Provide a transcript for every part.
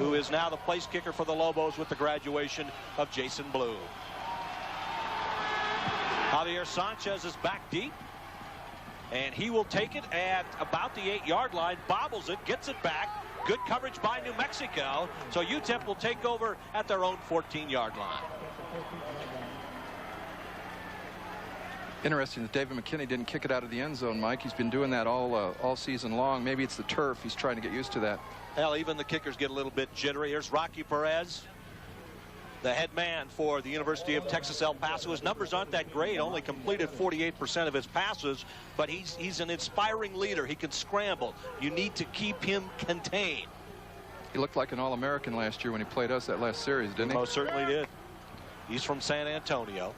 who is now the place kicker for the Lobos with the graduation of Jason Blue. Javier Sanchez is back deep, and he will take it at about the 8-yard line, bobbles it, gets it back. Good coverage by New Mexico, so Utep will take over at their own 14-yard line. Interesting that David McKinney didn't kick it out of the end zone, Mike. He's been doing that all season long. Maybe it's the turf. He's trying to get used to that. Hell, even the kickers get a little bit jittery. Here's Rocky Perez, the head man for the University of Texas El Paso. His numbers aren't that great, only completed 48% of his passes, but he's an inspiring leader. He can scramble. You need to keep him contained. He looked like an All-American last year when he played us that last series, didn't he? Most certainly did. He's from San Antonio.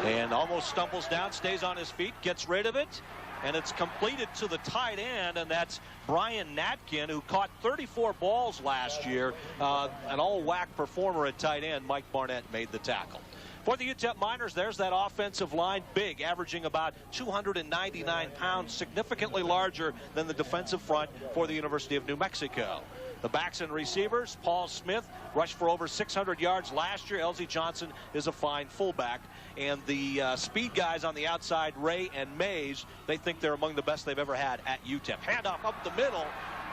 And almost stumbles down, stays on his feet, gets rid of it, and it's completed to the tight end, and that's Brian Natkin, who caught 34 balls last year. An all-WAC performer at tight end. Mike Barnett made the tackle. For the Utep Miners, there's that offensive line, big, averaging about 299 pounds, significantly larger than the defensive front for the University of New Mexico. The backs and receivers, Paul Smith rushed for over 600 yards last year. Elsie Johnson is a fine fullback. And the speed guys on the outside, Ray and Mays, they think they're among the best they've ever had at Utep. Handoff up the middle.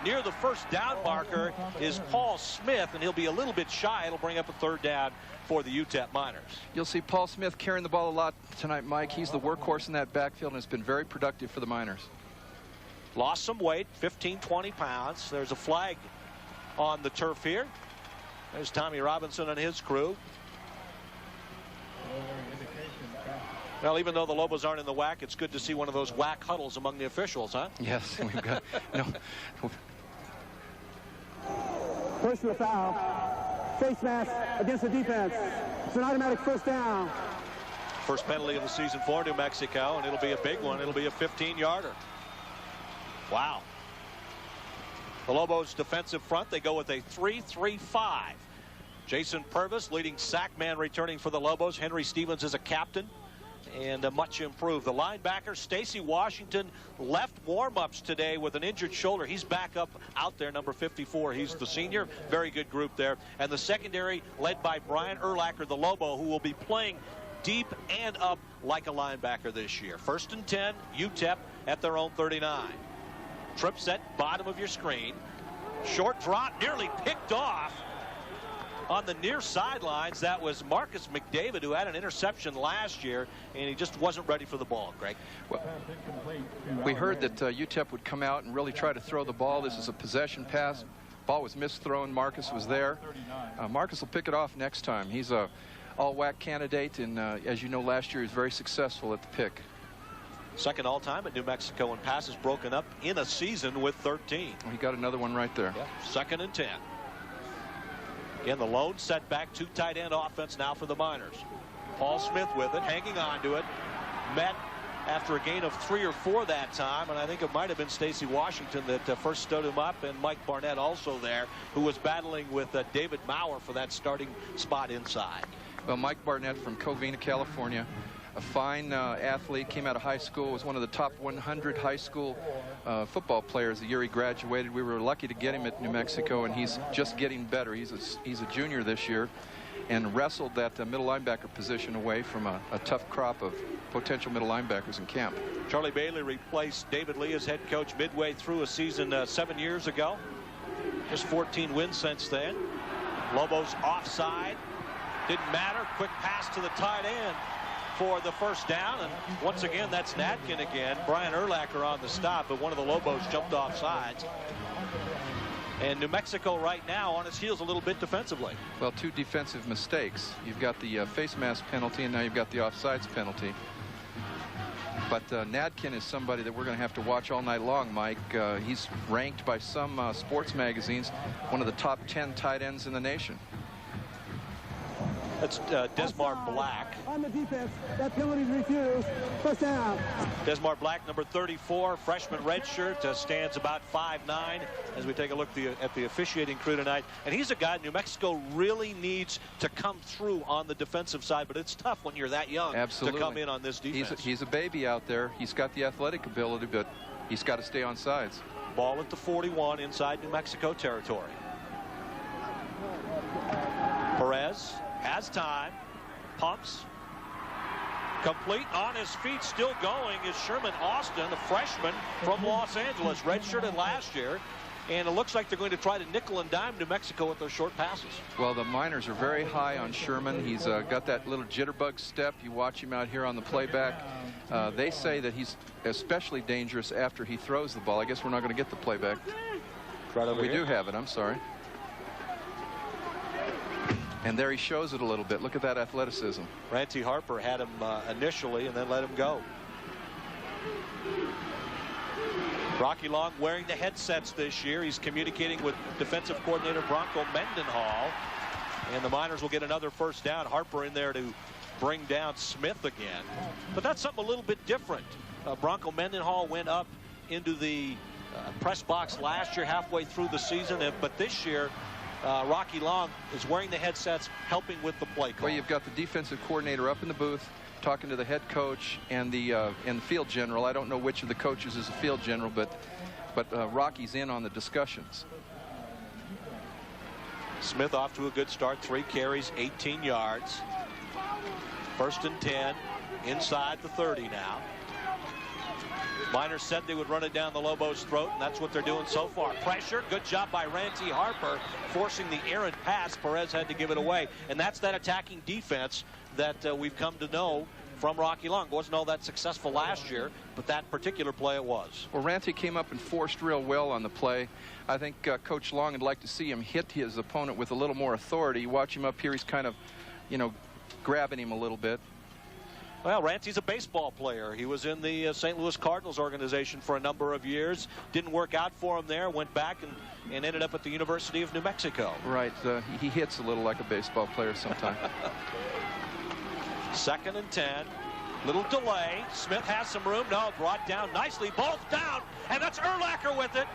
Near the first down marker is Paul Smith, and he'll be a little bit shy. It'll bring up a 3rd down for the Utep Miners. You'll see Paul Smith carrying the ball a lot tonight, Mike. He's the workhorse in that backfield and has been very productive for the Miners. Lost some weight, 15, 20 pounds. There's a flag on the turf here. There's Tommy Robinson and his crew. Well, even though the Lobos aren't in the WAC, it's good to see one of those WAC huddles among the officials, huh? Yes, we've got no. Personal foul. Face mask against the defense. It's an automatic 1st down. First penalty of the season for New Mexico, and it'll be a big one. It'll be a 15-yarder. Wow. The Lobos defensive front, they go with a 3-3-5. Jason Purvis, leading sack man, returning for the Lobos. Henry Stevens is a captain and much improved. The linebacker, Stacy Washington, left warm-ups today with an injured shoulder. He's back up out there, number 54. He's the senior. Very good group there. And the secondary, led by Brian Urlacher, the Lobo, who will be playing deep and up like a linebacker this year. 1st and 10, Utep at their own 39. Trip set, bottom of your screen. Short drop, nearly picked off on the near sidelines. That was Marcus McDavid, who had an interception last year, and he just wasn't ready for the ball, Greg. Well, we heard that Utep would come out and really try to throw the ball. This is a possession pass. Ball was misthrown. Marcus was there. Marcus will pick it off next time. He's a all-WAC candidate, and as you know, last year he was very successful at the pick. Second all-time at New Mexico in passes broken up in a season with 13. He got another one right there. Yep. 2nd and 10. Again, the lone setback, 2 tight end offense now for the Miners. Paul Smith with it, hanging on to it. Met after a gain of 3 or 4 that time, and I think it might have been Stacy Washington that first stood him up, and Mike Barnett also there, who was battling with David Maurer for that starting spot inside. Well, Mike Barnett from Covina, California, a fine athlete, came out of high school, was one of the top 100 high school football players the year he graduated. We were lucky to get him at New Mexico, and he's just getting better. He's a junior this year and wrestled that middle linebacker position away from a tough crop of potential middle linebackers in camp. Charlie Bailey replaced David Lee as head coach midway through a season 7 years ago. Just 14 wins since then. Lobos offside. Didn't matter. Quick pass to the tight end for the 1st down, and once again that's Natkin again. Brian Urlacher on the stop, but one of the Lobos jumped off sides. And New Mexico right now on its heels a little bit defensively. Well, 2 defensive mistakes. You've got the face mask penalty, and now you've got the offsides penalty. But Natkin is somebody that we're going to have to watch all night long, Mike. He's ranked by some sports magazines one of the top 10 tight ends in the nation. That's Desmar Black. On the defense, that penalty is refused. 1st down. Desmar Black, number 34, freshman redshirt, stands about 5'9", as we take a look at the officiating crew tonight. And he's a guy New Mexico really needs to come through on the defensive side, but it's tough when you're that young Absolutely. to come in on this defense. He's a baby out there. He's got the athletic ability, but he's got to stay on sides. Ball at the 41 inside New Mexico territory. Perez has time, pumps, complete, on his feet, still going is Sherman Austin, the freshman from Los Angeles, redshirted last year. And it looks like they're going to try to nickel and dime New Mexico with those short passes. Well, the Miners are very high on Sherman. He's got that little jitterbug step. You watch him out here on the playback. They say that he's especially dangerous after he throws the ball. I guess we're not going to get the playback. Right over we here. do have it. I'm sorry. And there he shows it a little bit. Look at that athleticism. Ranty Harper had him initially and then let him go. Rocky Long wearing the headsets this year. He's communicating with defensive coordinator Bronco Mendenhall. And the Miners will get another first down. Harper in there to bring down Smith again. But that's something a little bit different. Bronco Mendenhall went up into the press box last year halfway through the season. But this year, Rocky Long is wearing the headsets, helping with the play call. Well, you've got the defensive coordinator up in the booth talking to the head coach and the field general. I don't know which of the coaches is the field general, but Rocky's in on the discussions. Smith off to a good start. 3 carries, 18 yards. 1st and 10 inside the 30 now. Miners said they would run it down the Lobos' throat, and that's what they're doing so far. Pressure, good job by Ranty Harper, forcing the errant pass. Perez had to give it away, and that's that attacking defense that we've come to know from Rocky Long. Wasn't all that successful last year, but that particular play it was. Well, Ranty came up and forced real well on the play. I think Coach Long would like to see him hit his opponent with a little more authority. You watch him up here, he's kind of, you know, grabbing him a little bit. Well, Ranty's a baseball player. He was in the St. Louis Cardinals organization for a number of years. Didn't work out for him there. Went back and ended up at the University of New Mexico. Right. He hits a little like a baseball player sometimes. 2nd and 10. Little delay. Smith has some room. No, brought down nicely. Both down. And that's Urlacher with it.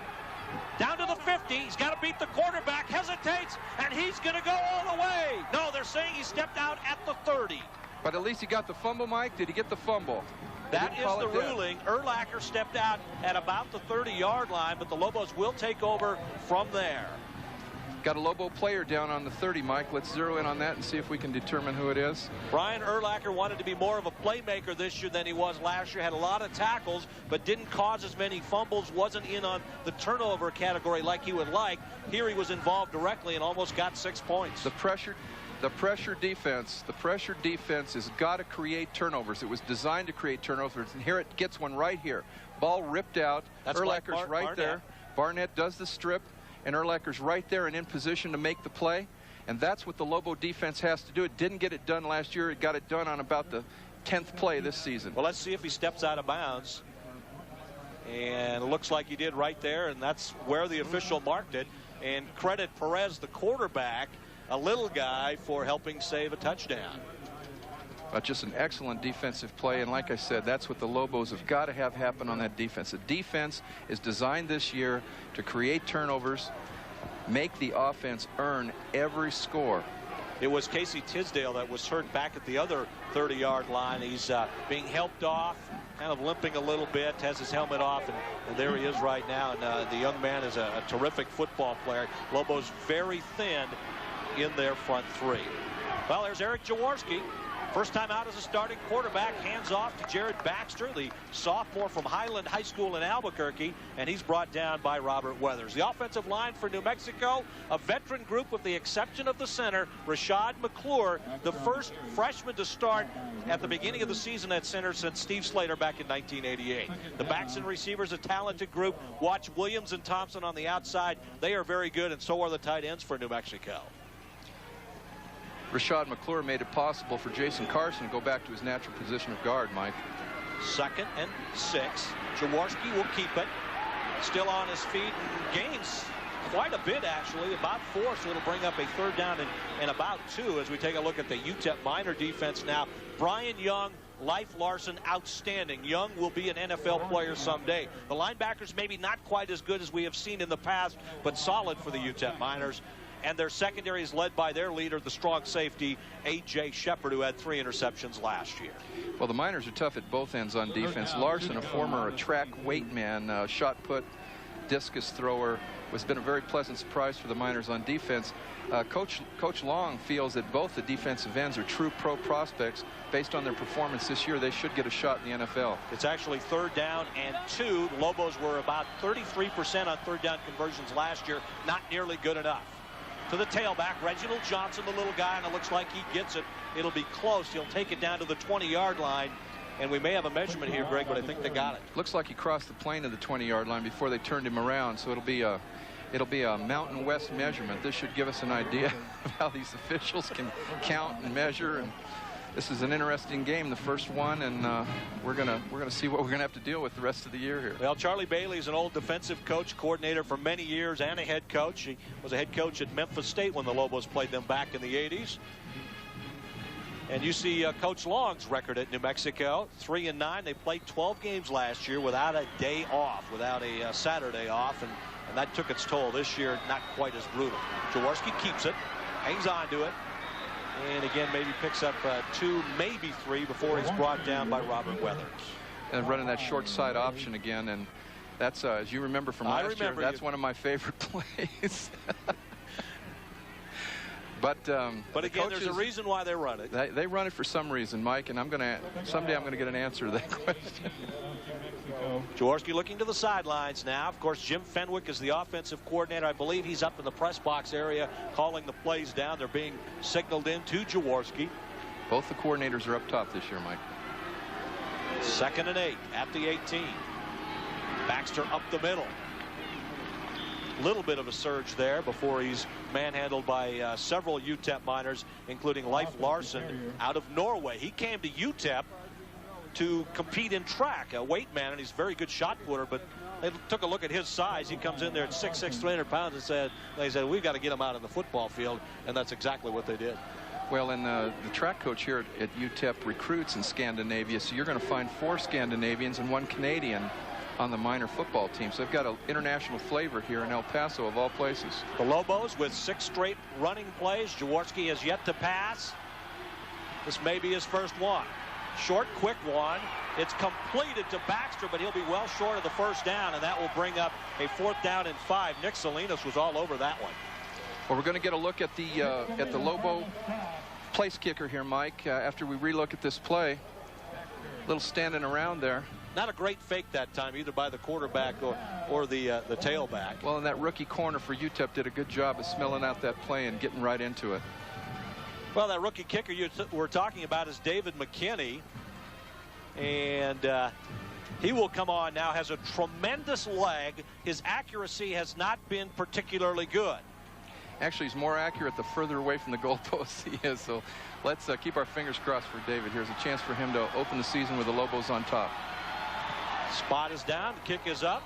Down to the 50. He's got to beat the quarterback. Hesitates. And he's going to go all the way. No, they're saying he stepped out at the 30. But at least he got the fumble, Mike. Did he get the fumble? That is the ruling. Urlacher stepped out at about the 30-yard line, but the Lobos will take over from there. Got a Lobo player down on the 30, Mike. Let's zero in on that and see if we can determine who it is. Brian Urlacher wanted to be more of a playmaker this year than he was last year. Had a lot of tackles, but didn't cause as many fumbles. Wasn't in on the turnover category like he would like. Here he was involved directly and almost got 6 points. The pressure defense has got to create turnovers. It was designed to create turnovers, and here it gets one right here. Ball ripped out. That's Urlacher's right there. Barnett does the strip, and Urlacher's right there and in position to make the play. And that's what the Lobo defense has to do. It didn't get it done last year. It got it done on about the 10th play this season. Well, let's see if he steps out of bounds. And it looks like he did right there, and that's where the official marked it. And credit Perez, the quarterback, a little guy, for helping save a touchdown. Just an excellent defensive play, and like I said, that's what the Lobos have got to have happen on that defense. The defense is designed this year to create turnovers, make the offense earn every score. It was Casey Tisdale that was hurt back at the other 30-yard line. He's being helped off, kind of limping a little bit, has his helmet off, and there he is right now. And the young man is a terrific football player. Lobos very thin in their front 3. Well, there's Eric Jaworski. First time out as a starting quarterback. Hands off to Jared Baxter, the sophomore from Highland High School in Albuquerque, and he's brought down by Robert Weathers. The offensive line for New Mexico, a veteran group with the exception of the center, Rashad McClure, the first freshman to start at the beginning of the season at center since Steve Slater back in 1988. The backs and receivers, a talented group. Watch Williams and Thompson on the outside. They are very good, and so are the tight ends for New Mexico. Rashad McClure made it possible for Jason Carson to go back to his natural position of guard, Mike. 2nd and 6. Jaworski will keep it. Still on his feet and gains quite a bit, actually, about 4, so it'll bring up a 3rd down and about 2 as we take a look at the Utep Miner defense now. Brian Young, Leif Larson, outstanding. Young will be an NFL player someday. The linebackers maybe not quite as good as we have seen in the past, but solid for the Utep Miners. And their secondary is led by their leader, the strong safety, A.J. Shepard, who had 3 interceptions last year. Well, the Miners are tough at both ends on defense. Larson, a former track weight man, shot put, discus thrower. Has been a very pleasant surprise for the Miners on defense. Coach Long feels that both the defensive ends are true pro prospects. Based on their performance this year, they should get a shot in the NFL. It's actually 3rd down and 2. The Lobos were about 33% on 3rd down conversions last year. Not nearly good enough. To the tailback, Reginald Johnson, the little guy, and it looks like he gets it. It'll be close. He'll take it down to the 20-yard line. And we may have a measurement here, Greg, but I think they got it. Looks like he crossed the plane of the 20-yard line before they turned him around, so it'll be a Mountain West measurement. This should give us an idea of how these officials can count and measure. And this is an interesting game, the first one, and we're gonna see what we're gonna have to deal with the rest of the year here. Well, Charlie Bailey is an old defensive coach, coordinator for many years, and a head coach. He was a head coach at Memphis State when the Lobos played them back in the 80s. And you see Coach Long's record at New Mexico, 3-9. They played 12 games last year without a day off, without a Saturday off, and that took its toll. This year, not quite as brutal. Jaworski keeps it, hangs on to it, and again maybe picks up 2, maybe 3 before he's brought down by Robert Weathers. And running that short side option again, and that's as you remember from last year, that's one of my favorite plays. But again, there's a reason why they run it. They run it for some reason, Mike, and someday I'm gonna get an answer to that question. Jaworski looking to the sidelines now. Of course, Jim Fenwick is the offensive coordinator. I believe he's up in the press box area calling the plays down. They're being signaled in to Jaworski. Both the coordinators are up top this year, Mike. 2nd and 8 at the 18. Baxter up the middle. Little bit of a surge there before he's manhandled by several Utep Miners, including Leif Larson out of Norway. He came to Utep to compete in track, a weight man, and he's a very good shot putter, but they took a look at his size. He comes in there at 6'6", 300 pounds, and they said, we've got to get him out of the football field, and that's exactly what they did. Well, and the track coach here at UTEP recruits in Scandinavia, so you're going to find 4 Scandinavians and 1 Canadian on the minor football team. So they've got an international flavor here in El Paso, of all places. The Lobos with 6 straight running plays. Jaworski has yet to pass. This may be his first one. Short, quick one. It's completed to Baxter, but he'll be well short of the first down, and that will bring up a 4th down and 5. Nick Salinas was all over that one. Well, we're going to get a look at the Lobo place kicker here, Mike, after we relook at this play. A little standing around there. Not a great fake that time, either by the quarterback or the tailback. Well, and that rookie corner for UTEP did a good job of smelling out that play and getting right into it. Well, that rookie kicker you were talking about is David McKinney. And he will come on now, has a tremendous leg. His accuracy has not been particularly good. Actually, he's more accurate the further away from the goalpost he is. So let's keep our fingers crossed for David. Here's a chance for him to open the season with the Lobos on top. Spot is down, the kick is up,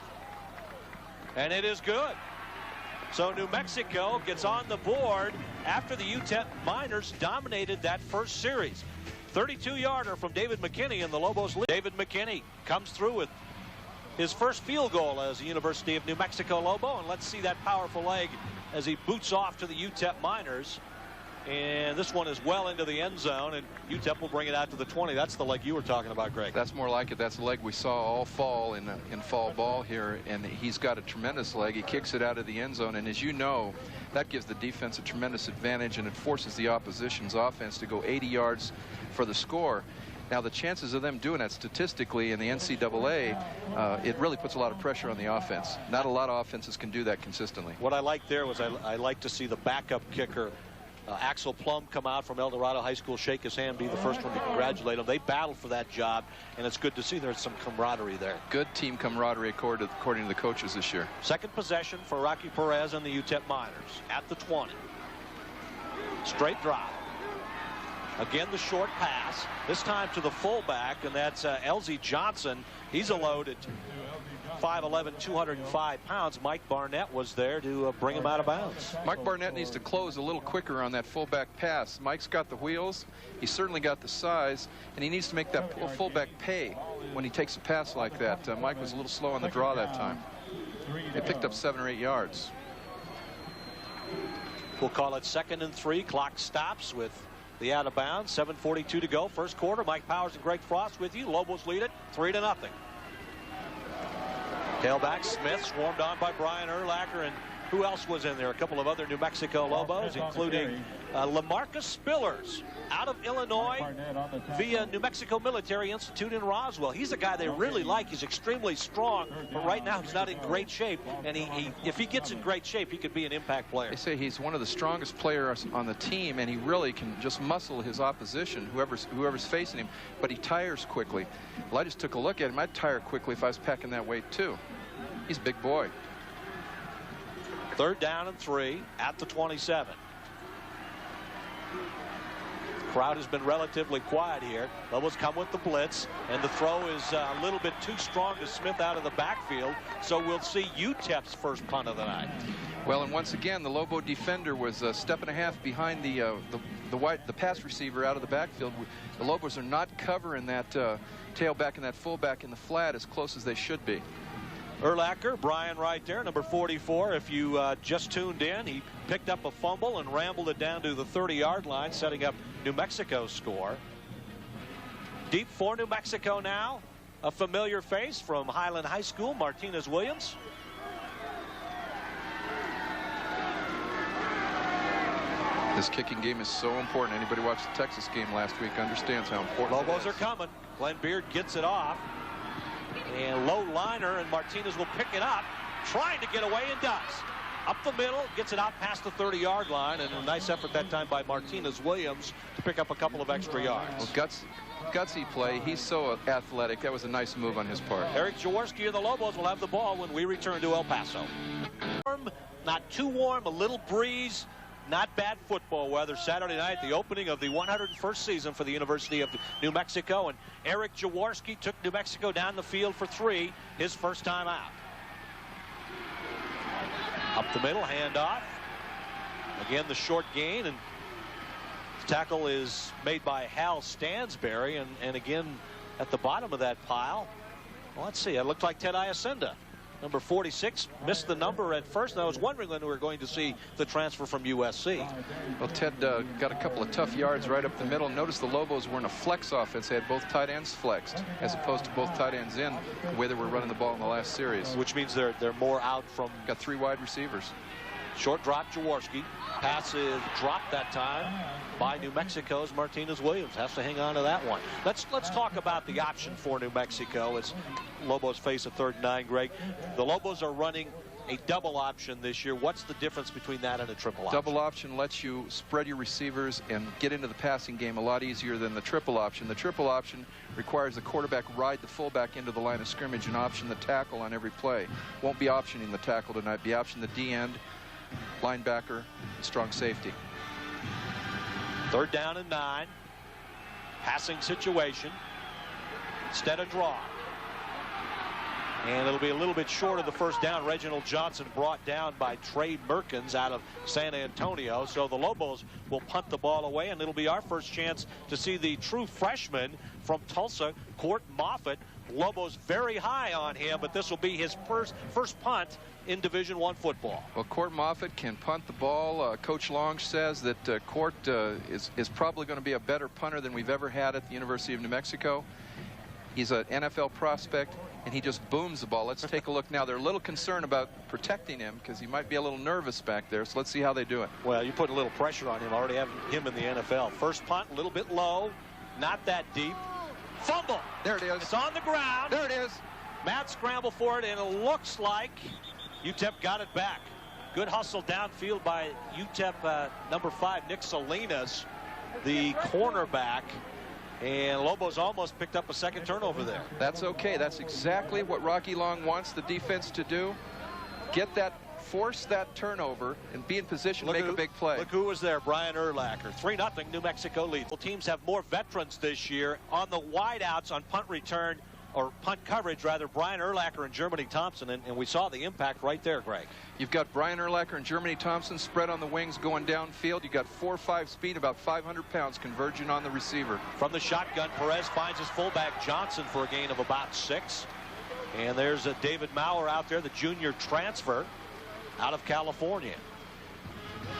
and it is good. So New Mexico gets on the board after the Utep Miners dominated that first series. 32-yarder from David McKinney in the Lobos lead. David McKinney comes through with his first field goal as a University of New Mexico Lobo, and let's see that powerful leg as he boots off to the Utep Miners. And this one is well into the end zone, and Utep will bring it out to the 20. That's the leg you were talking about, Greg. That's more like it. That's the leg we saw all fall in fall ball here, and he's got a tremendous leg. He kicks it out of the end zone, and as you know, that gives the defense a tremendous advantage, and it forces the opposition's offense to go 80 yards for the score. Now, the chances of them doing that statistically in the NCAA, it really puts a lot of pressure on the offense. Not a lot of offenses can do that consistently. What I liked there was I like to see the backup kicker, Axel Plum, come out from El Dorado High School, shake his hand, be the first one to congratulate him. They battled for that job, and it's good to see there's some camaraderie there. Good team camaraderie according to the coaches this year. Second possession for Rocky Perez and the Utep Miners at the 20. Straight drop. Again, the short pass, this time to the fullback, and that's Elzie Johnson. He's a load at 5'11", 205 pounds. Mike Barnett was there to bring him out of bounds. Mike Barnett needs to close a little quicker on that fullback pass. Mike's got the wheels, he's certainly got the size, and he needs to make that fullback pay when he takes a pass like that. Mike was a little slow on the draw that time. They picked up 7 or 8 yards. We'll call it 2nd and 3. Clock stops with the out of bounds. 7:42 to go. First quarter. Mike Powers and Greg Frost with you. Lobos lead it 3-0. Tailback Smith swarmed on by Brian Urlacher, and who else was in there? A couple of other New Mexico Lobos, including LaMarcus Spillers out of Illinois via New Mexico Military Institute in Roswell. He's a guy they really like. He's extremely strong, but right now he's not in great shape. And if he gets in great shape, he could be an impact player. They say he's one of the strongest players on the team, and he really can just muscle his opposition, whoever's facing him, but he tires quickly. Well, I just took a look at him. I'd tire quickly if I was packing that weight too. He's a big boy. 3rd down and 3 at the 27. Crowd has been relatively quiet here. Lobos come with the blitz, and the throw is a little bit too strong to Smith out of the backfield, so we'll see Utep's first punt of the night. Well, and once again, the Lobo defender was a step and a half behind the pass receiver out of the backfield. The Lobos are not covering that tailback and that fullback in the flat as close as they should be. Urlacher, Brian right there, number 44. If you just tuned in, he picked up a fumble and rambled it down to the 30-yard line, setting up New Mexico's score. Deep for New Mexico now. A familiar face from Highland High School, Martinez Williams. This kicking game is so important. Anybody watched the Texas game last week understands how important Lobos are coming. Glenn Beard gets it off. And low liner, and Martinez will pick it up, trying to get away, and does. Up the middle, gets it out past the 30-yard line, and a nice effort that time by Martinez Williams to pick up a couple of extra yards. Well, gutsy play. He's so athletic. That was a nice move on his part. Eric Jaworski of the Lobos will have the ball when we return to El Paso. Warm, not too warm, a little breeze. Not bad football weather Saturday night, the opening of the 101st season for the University of New Mexico. And Eric Jaworski took New Mexico down the field for 3, his first time out. Up the middle, handoff. Again, the short gain, and the tackle is made by Hal Stansberry. And again, at the bottom of that pile, well, let's see, it looked like Ted Iacenda. Number 46 missed the number at first. I was wondering when we were going to see the transfer from USC. Well, Ted got a couple of tough yards right up the middle. Notice the Lobos were in a flex offense. They had both tight ends flexed, as opposed to both tight ends in the way they were running the ball in the last series. Which means they're more out from. Got 3 wide receivers. Short drop, Jaworski. Pass is dropped that time by New Mexico's Martinez Williams. Has to hang on to that one. Let's talk about the option for New Mexico as Lobos face a 3rd and 9, Greg. The Lobos are running a double option this year. What's the difference between that and a triple option? Double option lets you spread your receivers and get into the passing game a lot easier than the triple option. The triple option requires the quarterback ride the fullback into the line of scrimmage and option the tackle on every play. Won't be optioning the tackle tonight. Be option the D-end, linebacker, and strong safety. 3rd down and 9. Passing situation. Instead of draw. And it'll be a little bit short of the first down. Reginald Johnson brought down by Trey Merkins out of San Antonio. So the Lobos will punt the ball away, and it'll be our first chance to see the true freshman from Tulsa, Court Moffitt. Lobos very high on him, but this will be his first punt in Division I football. Well, Court Moffitt can punt the ball. Coach Long says that Court is probably going to be a better punter than we've ever had at the University of New Mexico. He's an NFL prospect, and he just booms the ball. Let's take a look now. They're a little concerned about protecting him because he might be a little nervous back there. So let's see how they do it. Well, you put a little pressure on him. Already having him in the NFL. First punt, a little bit low, not that deep. Fumble. There it is. It's on the ground. There it is. Matt scrambled for it, and it looks like Utep got it back. Good hustle downfield by Utep number 5, Nick Salinas, the cornerback. And Lobos almost picked up a second turnover there. That's okay. That's exactly what Rocky Long wants the defense to do. Force that turnover and be in position to make a big play. Look who was there, Brian Urlacher. 3-0 New Mexico lead. Teams have more veterans this year on the wideouts on punt return, or punt coverage rather. Brian Urlacher and Germany Thompson, and we saw the impact right there, Greg. You've got Brian Urlacher and Germany Thompson spread on the wings going downfield. You've got 4.5 speed, about 500 pounds converging on the receiver. From the shotgun, Perez finds his fullback Johnson for a gain of about 6. And there's David Maurer out there, the junior transfer out of California.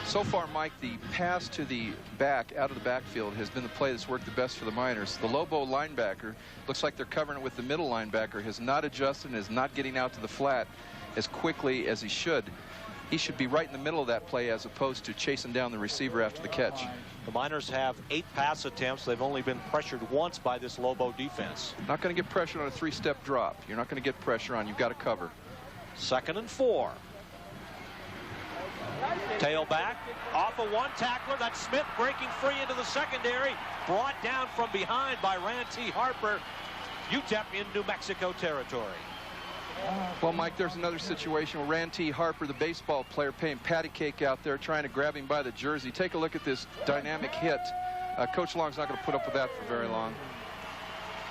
So far, Mike, the pass to the back, out of the backfield, has been the play that's worked the best for the Miners. The Lobo linebacker, looks like they're covering it with the middle linebacker, has not adjusted and is not getting out to the flat as quickly as he should. He should be right in the middle of that play as opposed to chasing down the receiver after the catch. The Miners have 8 pass attempts. They've only been pressured once by this Lobo defense. Not going to get pressured on a 3-step drop. You're not going to get pressure on. You've got to cover. 2nd and 4. Tailback off of one tackler. That's Smith breaking free into the secondary. Brought down from behind by Ranty Harper. Utep in New Mexico territory. Well, Mike, there's another situation where Ranty Harper, the baseball player, paying patty cake out there, trying to grab him by the jersey. Take a look at this dynamic hit. Coach Long's not going to put up with that for very long.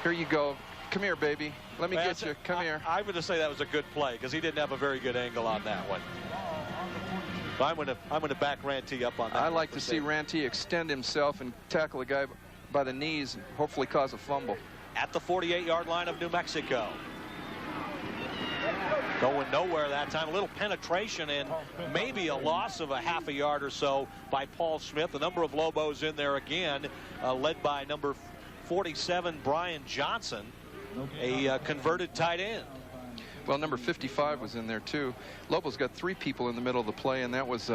Here you go. Come here, baby. Let me get you. Come here. I'm going to say that was a good play because he didn't have a very good angle on that one. But I'm going to back Ranty up on that. I like to see Ranty extend himself and tackle a guy by the knees and hopefully cause a fumble. At the 48-yard line of New Mexico. Going nowhere that time. A little penetration and maybe a loss of a half a yard or so by Paul Smith. A number of Lobos in there again, led by number 47, Brian Johnson, a converted tight end. Well, number 55 was in there too. Lobos got 3 people in the middle of the play, and that was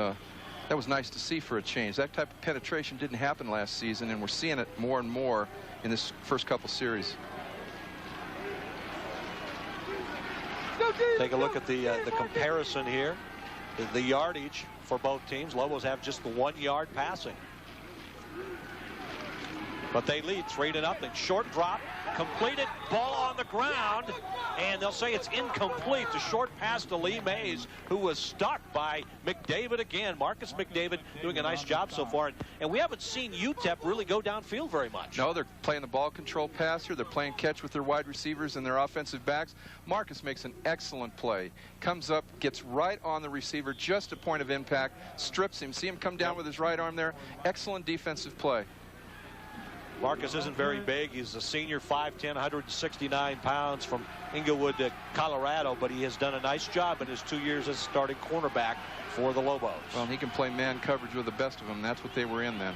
nice to see for a change. That type of penetration didn't happen last season, and we're seeing it more and more in this first couple series. Take a look at the comparison here. The yardage for both teams. Lobos have just the 1 yard passing. But they lead 3-0. Short drop, completed, ball on the ground, and they'll say it's incomplete. The short pass to Lee Mays, who was stuck by McDavid again. Marcus McDavid doing a nice job so far. And we haven't seen Utep really go downfield very much. No, they're playing the ball control pass here. They're playing catch with their wide receivers and their offensive backs. Marcus makes an excellent play. Comes up, gets right on the receiver, just a point of impact, strips him. See him come down with his right arm there. Excellent defensive play. Marcus isn't very big. He's a senior, 5'10", 169 pounds from Inglewood, Colorado, but he has done a nice job in his 2 years as starting cornerback for the Lobos. Well, he can play man coverage with the best of them. That's what they were in then.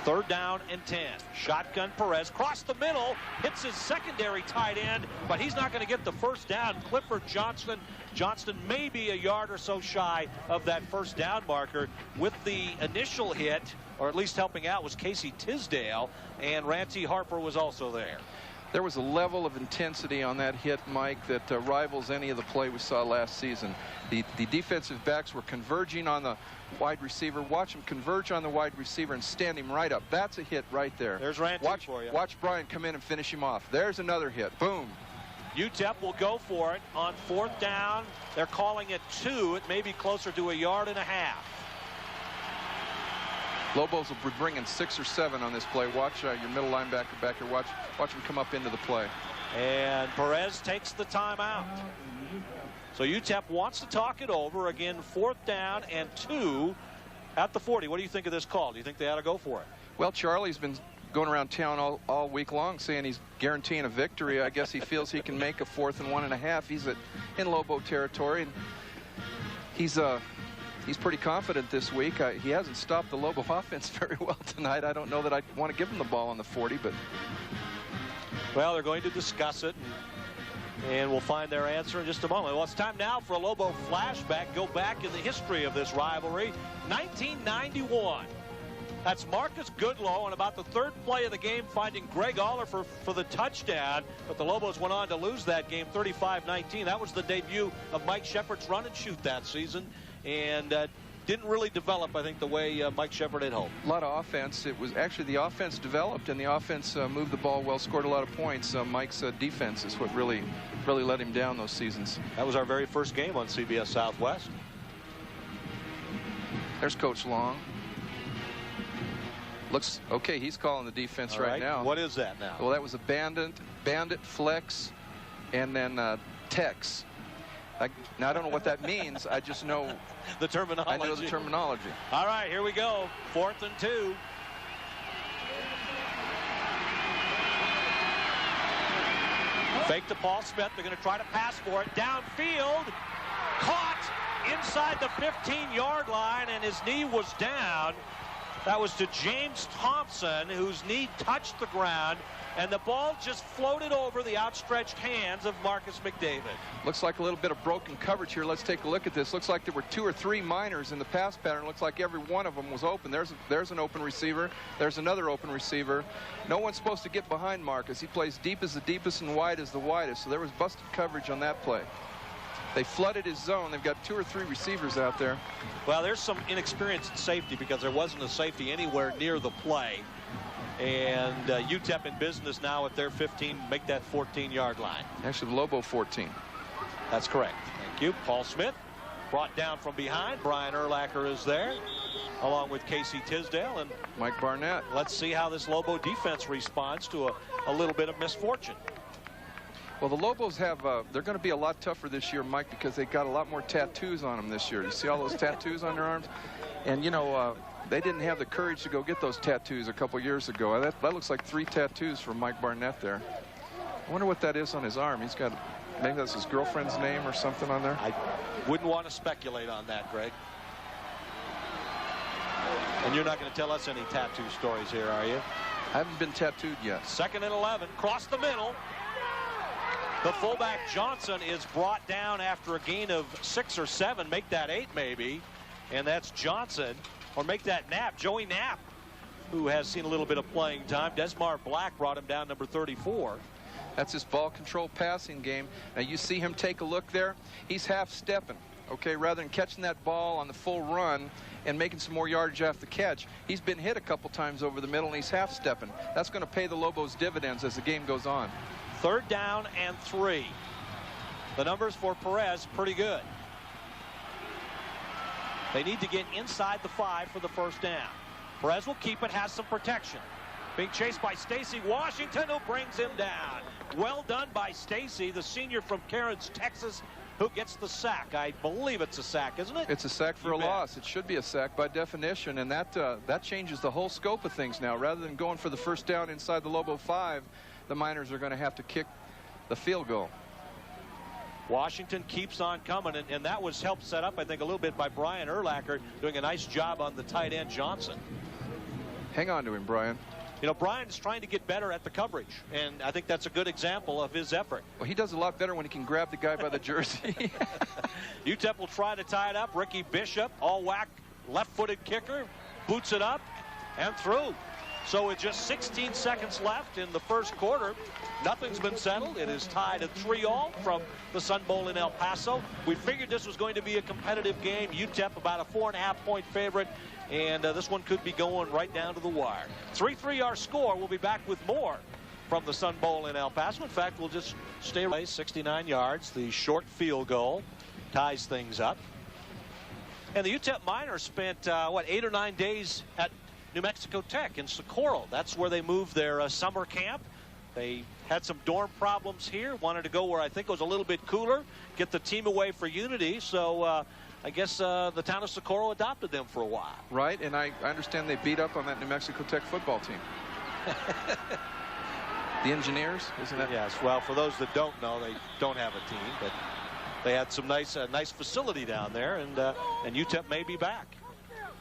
3rd down and 10. Shotgun Perez cross the middle, hits his secondary tight end, but he's not going to get the first down. Clifford Johnston may be a yard or so shy of that first down marker. With the initial hit, or at least helping out, was Casey Tisdale, and Ranty Harper was also there. There was a level of intensity on that hit, Mike, that rivals any of the play we saw last season. The defensive backs were converging on the wide receiver. Watch him converge on the wide receiver and stand him right up. That's a hit right there. There's Ranty for you. Watch Brian come in and finish him off. There's another hit. Boom. Utep will go for it on 4th down. They're calling it 2. It may be closer to 1.5 yards. Lobos will be bringing 6 or 7 on this play. Watch your middle linebacker back here. Watch him come up into the play. And Perez takes the timeout. So Utep wants to talk it over. Again, 4th down and 2 at the 40. What do you think of this call? Do you think they ought to go for it? Well, Charlie's been going around town all week long saying he's guaranteeing a victory. I guess he feels he can make a 4th and 1.5. He's in Lobo territory, and he's pretty confident this week. He hasn't stopped the Lobo offense very well tonight. I don't know that I want to give him the ball on the 40, but... Well, they're going to discuss it, and we'll find their answer in just a moment. Well, it's time now for a Lobo flashback. Go back in the history of this rivalry. 1991. That's Marcus Goodlow on about the 3rd play of the game, finding Greg Oliver for the touchdown. But the Lobos went on to lose that game 35-19. That was the debut of Mike Shepard's run and shoot that season. And didn't really develop, I think, the way Mike Shepard had hoped. A lot of offense. It was actually the offense developed, and the offense moved the ball well, scored a lot of points. Mike's defense is what really let him down those seasons. That was our very first game on CBS Southwest. There's Coach Long. Looks okay. He's calling the defense right now. What is that now? Well, that was a bandit, flex, and then Tex. Now, I don't know what that means. I just know the terminology. I know the terminology. All right, here we go. 4th and 2. Fake to Paul Smith. They're going to try to pass for it. Downfield. Caught inside the 15-yard line, and his knee was down. That was to James Thompson, whose knee touched the ground, and the ball just floated over the outstretched hands of Marcus McDavid. Looks like a little bit of broken coverage here. Let's take a look at this. Looks like there were 2 or 3 minors in the pass pattern. Looks like every one of them was open. There's an open receiver. There's another open receiver. No one's supposed to get behind Marcus. He plays deep as the deepest and wide as the widest. So there was busted coverage on that play. They flooded his zone. They've got 2 or 3 receivers out there. Well, there's some inexperience in safety because there wasn't a safety anywhere near the play. And Utep in business now at their 15, make that 14-yard line. Actually, the Lobo 14. That's correct. Thank you. Paul Smith brought down from behind. Brian Urlacher is there, along with Casey Tisdale and Mike Barnett. Let's see how this Lobo defense responds to a little bit of misfortune. Well, the Lobos have, they're going to be a lot tougher this year, Mike, because they got a lot more tattoos on them this year. You see all those tattoos on their arms? And, you know, they didn't have the courage to go get those tattoos a couple years ago. That looks like 3 tattoos for Mike Barnett there. I wonder what that is on his arm. He's got, maybe that's his girlfriend's name or something on there. I wouldn't want to speculate on that, Greg. And you're not going to tell us any tattoo stories here, are you? I haven't been tattooed yet. 2nd and 11, cross the middle. The fullback Johnson is brought down after a gain of 6 or 7. Make that 8 maybe. And that's Johnson. Or make that Knapp, Joey Knapp, who has seen a little bit of playing time. Desmar Black brought him down, number 34. That's his ball control passing game. Now you see him take a look there. He's half stepping. Okay, rather than catching that ball on the full run and making some more yardage off the catch, he's been hit a couple times over the middle and he's half stepping. That's going to pay the Lobos dividends as the game goes on. 3rd down and 3. The numbers for Perez pretty good. They need to get inside the 5 for the 1st down. Perez will keep it, has some protection. Being chased by Stacy Washington, who brings him down. Well done by Stacy, the senior from Carrollton, Texas, who gets the sack. I believe it's a sack, isn't it? It's a sack for a loss. It should be a sack by definition, and that changes the whole scope of things now. Rather than going for the 1st down inside the Lobo 5, the Miners are going to have to kick the field goal. Washington keeps on coming, and that was helped set up, I think, a little bit by Brian Urlacher doing a nice job on the tight end Johnson. Hang on to him, Brian. You know, Brian's trying to get better at the coverage, and I think that's a good example of his effort. Well, he does a lot better when he can grab the guy by the jersey. Utep will try to tie it up. Ricky Bishop, all whack, left-footed kicker, boots it up and through. So with just 16 seconds left in the 1st quarter, nothing's been settled. It is tied at 3-all from the Sun Bowl in El Paso. We figured this was going to be a competitive game. Utep about a 4.5-point favorite, and this one could be going right down to the wire. 3-3 our score. We'll be back with more from the Sun Bowl in El Paso. In fact, we'll just stay away. 69 yards. The short field goal ties things up. And the Utep Miners spent, 8 or 9 days at New Mexico Tech in Socorro. That's where they moved their summer camp. They had some dorm problems here, wanted to go where I think it was a little bit cooler, get the team away for Unity. So I guess the town of Socorro adopted them for a while. Right, and I understand they beat up on that New Mexico Tech football team. The Engineers, isn't it? Yes, well, for those that don't know, they don't have a team, but they had some nice facility down there, and Utep may be back.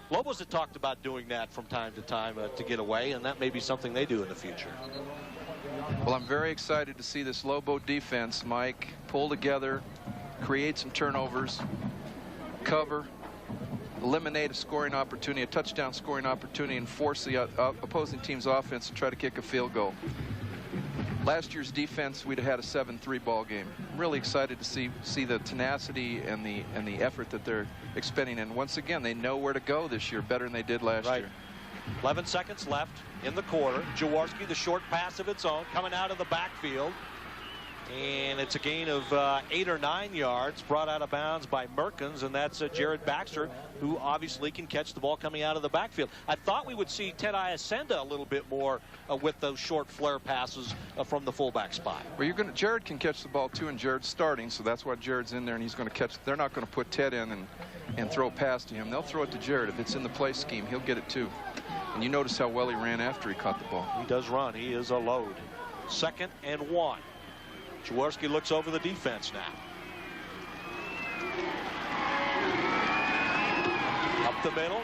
Lobos have talked about doing that from time to time to get away, and that may be something they do in the future. Well, I'm very excited to see this Lobo defense, Mike, pull together, create some turnovers, cover, eliminate a scoring opportunity, a touchdown scoring opportunity, and force the opposing team's offense to try to kick a field goal. Last year's defense, we'd have had a 7-3 ball game. I'm really excited to see the tenacity and the effort that they're expending. And once again, they know where to go this year better than they did last year. 11 seconds left in the quarter. Jaworski, the short pass of its own, coming out of the backfield. And it's a gain of 8 or 9 yards, brought out of bounds by Merkins, and that's Jared Baxter, who obviously can catch the ball coming out of the backfield. I thought we would see Ted Iasenda a little bit more with those short flare passes from the fullback spot. Well, Jared can catch the ball too, and Jared's starting, so that's why Jared's in there, and he's going to catch. They're not going to put Ted in and throw a pass to him. They'll throw it to Jared. If it's in the play scheme, he'll get it too. And you notice how well he ran after he caught the ball. He does run. He is a load. 2nd and 1. Jaworski looks over the defense now. Up the middle.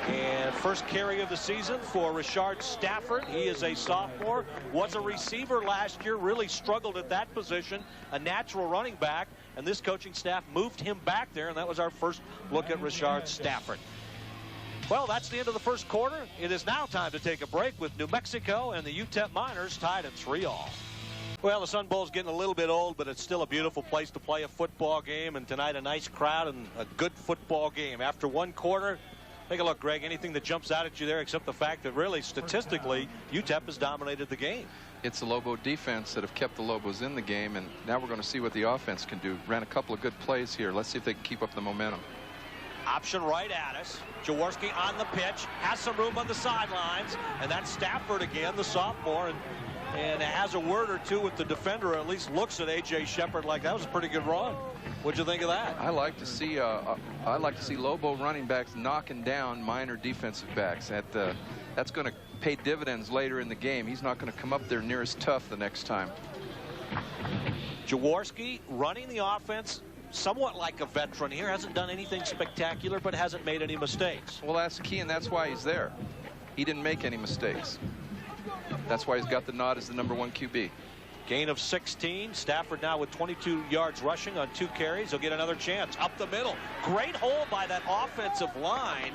And first carry of the season for Richard Stafford. He is a sophomore, was a receiver last year, really struggled at that position, a natural running back, and this coaching staff moved him back there, and that was our first look at Richard Stafford. Well, that's the end of the first quarter. It is now time to take a break with New Mexico and the Utep Miners tied at 3-all. Well, the Sun Bowl's getting a little bit old, but it's still a beautiful place to play a football game, and tonight a nice crowd and a good football game. After one quarter, take a look, Greg. Anything that jumps out at you there except the fact that really statistically Utep has dominated the game. It's the Lobo defense that have kept the Lobos in the game, and now we're going to see what the offense can do. Ran a couple of good plays here. Let's see if they can keep up the momentum. Option right at us. Jaworski on the pitch, has some room on the sidelines, and that's Stafford again, the sophomore, and has a word or two with the defender, or at least looks at A.J. Shepard like that was a pretty good run. What'd you think of that? I like to see Lobo running backs knocking down minor defensive backs. That's going to pay dividends later in the game. He's not going to come up there near as tough the next time. Jaworski running the offense somewhat like a veteran here. Hasn't done anything spectacular, but hasn't made any mistakes. Well, that's key, and that's why he's there. He didn't make any mistakes. That's why he's got the nod as the #1 QB. Gain of 16. Stafford now with 22 yards rushing on 2 carries. He'll get another chance. Up the middle. Great hole by that offensive line.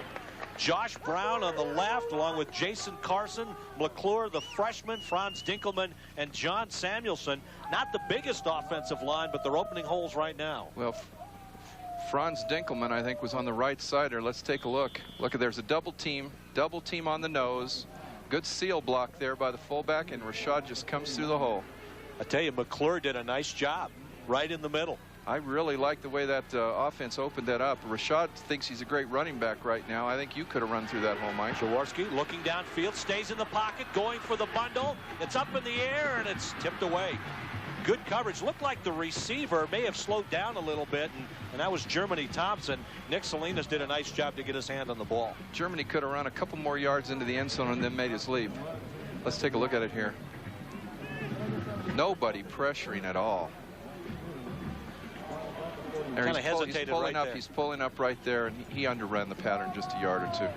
Josh Brown on the left, along with Jason Carson, McClure, the freshman, Franz Dinkelman, and John Samuelson. Not the biggest offensive line, but they're opening holes right now. Well, Franz Dinkelman, I think, was on the right side there. Let's take a look. Look, there's a double team on the nose. Good seal block there by the fullback, and Rashad just comes through the hole. I tell you, McClure did a nice job right in the middle. I really like the way that offense opened that up. Rashad thinks he's a great running back right now. I think you could have run through that hole, Mike. Jaworski looking downfield, stays in the pocket, going for the bundle. It's up in the air, and it's tipped away. Good coverage. Looked like the receiver may have slowed down a little bit, and that was Germany Thompson. Nick Salinas did a nice job to get his hand on the ball. Germany could have run a couple more yards into the end zone and then made his leap. Let's take a look at it here. Nobody pressuring at all. Kind of hesitated right there. He's pulling up right there, and he underran the pattern just a yard or two.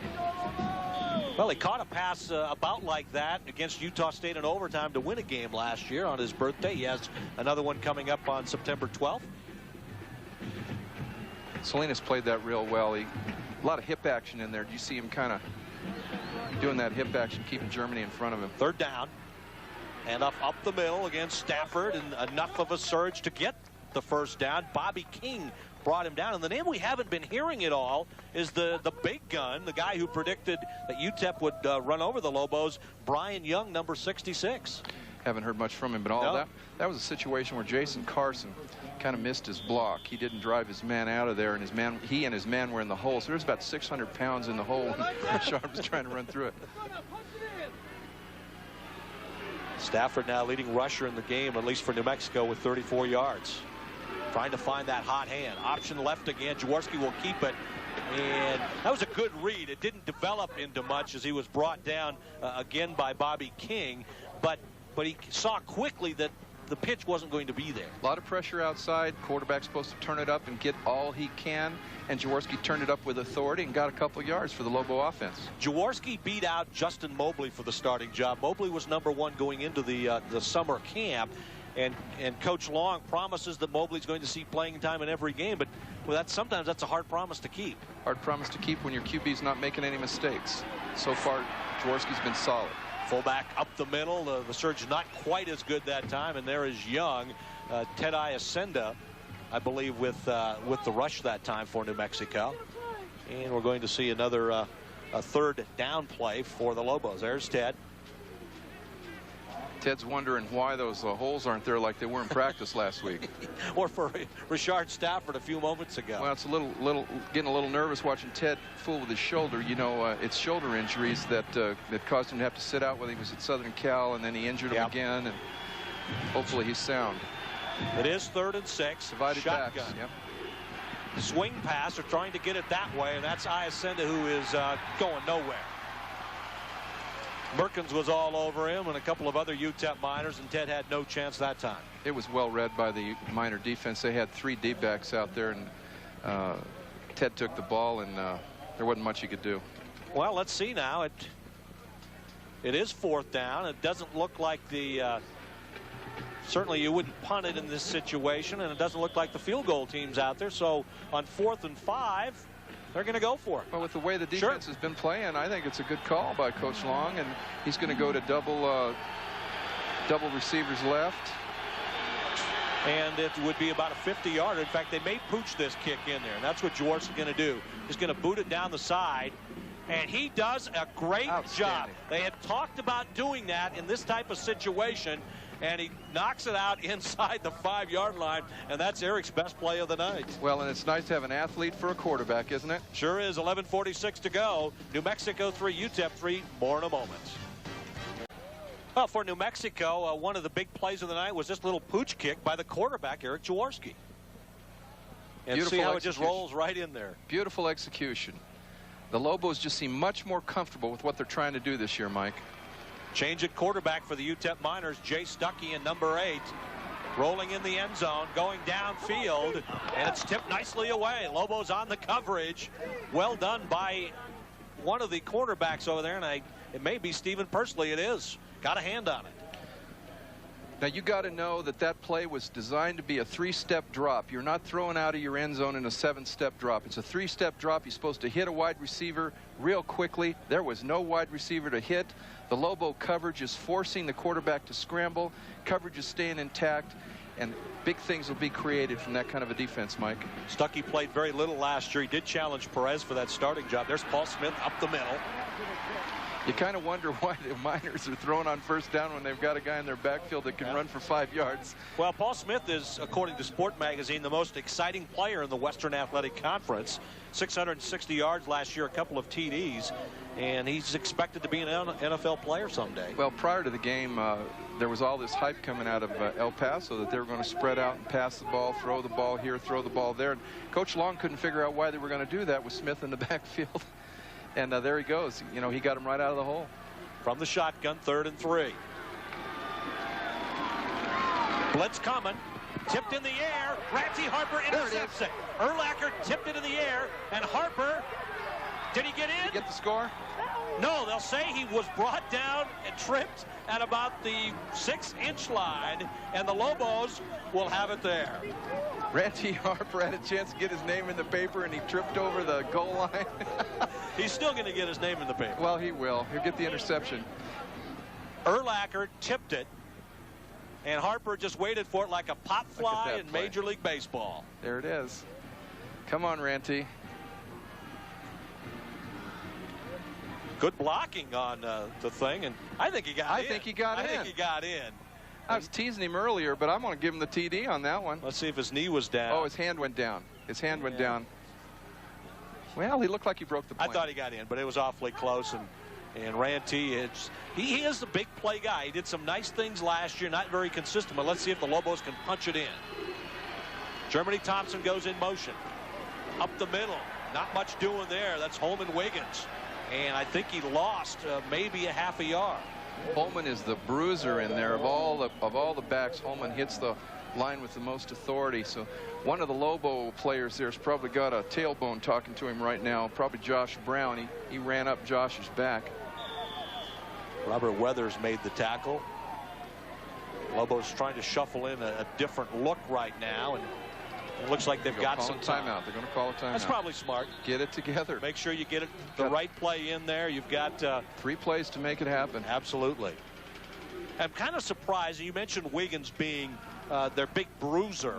Well, he caught a pass about like that against Utah State in overtime to win a game last year on his birthday. He has another one coming up on September 12th. Salinas played that real well. A lot of hip action in there. Do you see him kind of doing that hip action, keeping Germany in front of him? Third down. And up the middle against Stafford, and enough of a surge to get the first down. Bobby King brought him down, and the name we haven't been hearing at all is the big gun, the guy who predicted that UTEP would run over the Lobos, Brian Young, number 66. Haven't heard much from him, but that was a situation where Jason Carson kind of missed his block. He didn't drive his man out of there, and he and his man were in the hole. So there's about 600 pounds in the hole. Rashad was trying to run through it. Stafford now leading rusher in the game, at least for New Mexico, with 34 yards. Trying to find that hot hand. Option left again. Jaworski will keep it. And that was a good read. It didn't develop into much as he was brought down again by Bobby King. But he saw quickly that the pitch wasn't going to be there. A lot of pressure outside. Quarterback's supposed to turn it up and get all he can. And Jaworski turned it up with authority and got a couple yards for the Lobo offense. Jaworski beat out Justin Mobley for the starting job. Mobley was #1 going into the summer camp. And Coach Long promises that Mobley's going to see playing time in every game, but sometimes that's a hard promise to keep. Hard promise to keep when your QB's not making any mistakes. So far, Jaworski's been solid. Fullback up the middle. The surge not quite as good that time, and there is Young. Ted Iacenda, I believe, with the rush that time for New Mexico. And we're going to see another a third down play for the Lobos. There's Ted. Ted's wondering why those holes aren't there like they were in practice last week. Or for Richard Stafford a few moments ago. Well, it's getting a little nervous watching Ted fool with his shoulder. You know, it's shoulder injuries that caused him to have to sit out when he was at Southern Cal, and then he injured him again, and hopefully he's sound. It is 3rd and 6. Divided shotgun. backs. Yep. Swing pass. They're trying to get it that way, and that's Iacenda, who is going nowhere. Merkins was all over him and a couple of other UTEP Miners, and Ted had no chance that time. It was well read by the Miner defense. They had 3 D-backs out there, and Ted took the ball and there wasn't much he could do. Well, let's see now. It is 4th down. It doesn't look like the certainly you wouldn't punt it in this situation, and it doesn't look like the field goal team's out there. So on 4th and 5, they're going to go for it. Well, with the way the defense has been playing, I think it's a good call by Coach Long, and he's going to go to double receivers left. And it would be about a 50-yarder. In fact, they may pooch this kick in there, and that's what Jaworski's going to do. He's going to boot it down the side, and he does a great job. They had talked about doing that in this type of situation, and he knocks it out inside the 5-yard line, and that's Eric's best play of the night. Well, and it's nice to have an athlete for a quarterback, isn't it? Sure is. 11:46 to go. New Mexico 3, Utep 3. More in a moment. Well, for New Mexico, one of the big plays of the night was this little pooch kick by the quarterback, Eric Jaworski. And Beautiful see how execution. it just rolls right in there. Beautiful execution. The Lobos just seem much more comfortable with what they're trying to do this year, Mike. Change at quarterback for the UTEP Miners. Jay Stuckey in number 8. Rolling in the end zone, going downfield, and it's tipped nicely away. Lobos on the coverage. Well done by one of the cornerbacks over there, and it may be Stephen Pursley. It is. Got a hand on it. Now, you got to know that that play was designed to be a 3-step drop. You're not throwing out of your end zone in a 7-step drop. It's a 3-step drop. You're supposed to hit a wide receiver real quickly. There was no wide receiver to hit. The Lobo coverage is forcing the quarterback to scramble. Coverage is staying intact, and big things will be created from that kind of a defense, Mike. Stuckey played very little last year. He did challenge Perez for that starting job. There's Paul Smith up the middle. You kind of wonder why the Miners are throwing on 1st down when they've got a guy in their backfield that can run for 5 yards. Well, Paul Smith is, according to Sport Magazine, the most exciting player in the Western Athletic Conference. 660 yards last year, a couple of TDs, and he's expected to be an NFL player someday. Well, prior to the game, there was all this hype coming out of El Paso that they were going to spread out and pass the ball, throw the ball here, throw the ball there. And Coach Long couldn't figure out why they were going to do that with Smith in the backfield. And there he goes. You know, he got him right out of the hole. From the shotgun, 3rd and 3. Blitz coming. Tipped in the air. Ranty Harper intercepts it. Urlacher tipped it in the air. And Harper, did he get in? Did he get the score? No, they'll say he was brought down and tripped at about the 6-inch line. And the Lobos will have it there. Ranty Harper had a chance to get his name in the paper, and he tripped over the goal line. He's still going to get his name in the paper. Well, he will. He'll get the interception. Urlacher tipped it, and Harper just waited for it like a pop fly in Major League Baseball. There it is. Come on, Ranty. Good blocking on the thing, and I think he got in. I think he got in. I was teasing him earlier, but I'm going to give him the TD on that one. Let's see if his knee was down. Oh, his hand went down. His hand went down. Well, he looked like he broke the plane. I thought he got in, but it was awfully close. And Ranty, he is the big play guy. He did some nice things last year, not very consistent, but let's see if the Lobos can punch it in. Germany Thompson goes in motion. Up the middle. Not much doing there. That's Holman Wiggins. And I think he lost maybe a half a yard. Holman is the bruiser in there. Of all the backs, Holman hits the line with the most authority. So one of the Lobo players there's probably got a tailbone talking to him right now. Probably Josh Brown. He ran up Josh's back. Robert Weathers made the tackle. Lobos trying to shuffle in a different look right now, and it looks like they've got some timeout. They're going to call a timeout. That's probably smart. Get it together. Make sure you get it the right play in there. You've got 3 plays to make it happen. Absolutely. I'm kind of surprised. You mentioned Wiggins being their big bruiser,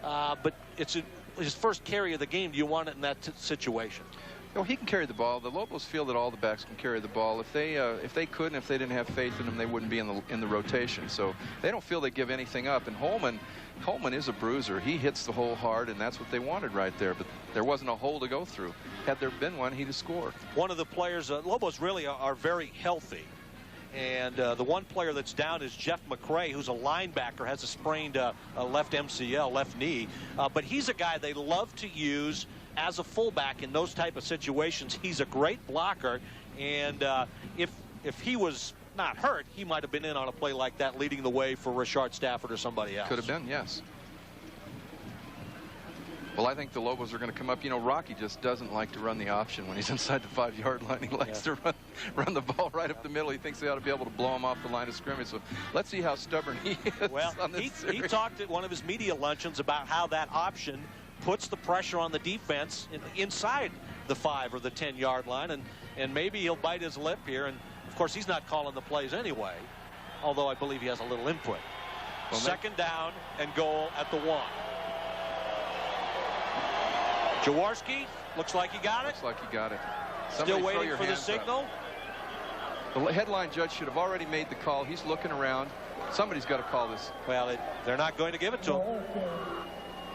but it's his first carry of the game. Do you want it in that situation? No, he can carry the ball. The Lobos feel that all the backs can carry the ball. If they couldn't, if they didn't have faith in them, they wouldn't be in the rotation. So they don't feel they give anything up. And Holman is a bruiser. He hits the hole hard, and that's what they wanted right there. But there wasn't a hole to go through. Had there been one, he'd have scored. One of the players, Lobos really are very healthy. And the one player that's down is Jeff McCray, who's a linebacker, has a sprained left MCL, left knee. But he's a guy they love to use as a fullback in those type of situations. He's a great blocker, and if he was not hurt, he might have been in on a play like that, leading the way for Richard Stafford or somebody else. Could have been, yes. Well, I think the Lobos are going to come up. You know, Rocky just doesn't like to run the option when he's inside the 5-yard line. He likes to run the ball right up the middle. He thinks they ought to be able to blow him off the line of scrimmage. So let's see how stubborn he is. Well, he talked at one of his media luncheons about how that option puts the pressure on the defense inside the 5 or the 10-yard line, and maybe he'll bite his lip here. And of course, he's not calling the plays anyway, although I believe he has a little input. Well, second down and goal at the 1. Jaworski looks like he got it. Looks like he got it. Still waiting for the signal. The headline judge should have already made the call. He's looking around. Somebody's got to call this. Well, they're not going to give it to him.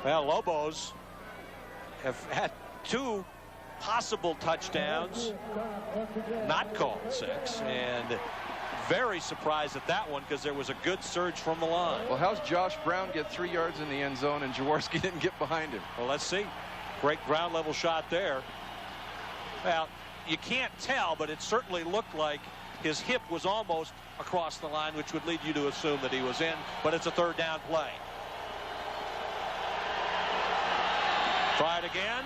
Well, Lobos have had 2 possible touchdowns, not called 6, and very surprised at that one because there was a good surge from the line. Well, how's Josh Brown get 3 yards in the end zone and Jaworski didn't get behind him? Well, let's see. Great ground level shot there. Well, you can't tell, but it certainly looked like his hip was almost across the line, which would lead you to assume that he was in, but it's a 3rd down play. Try it again.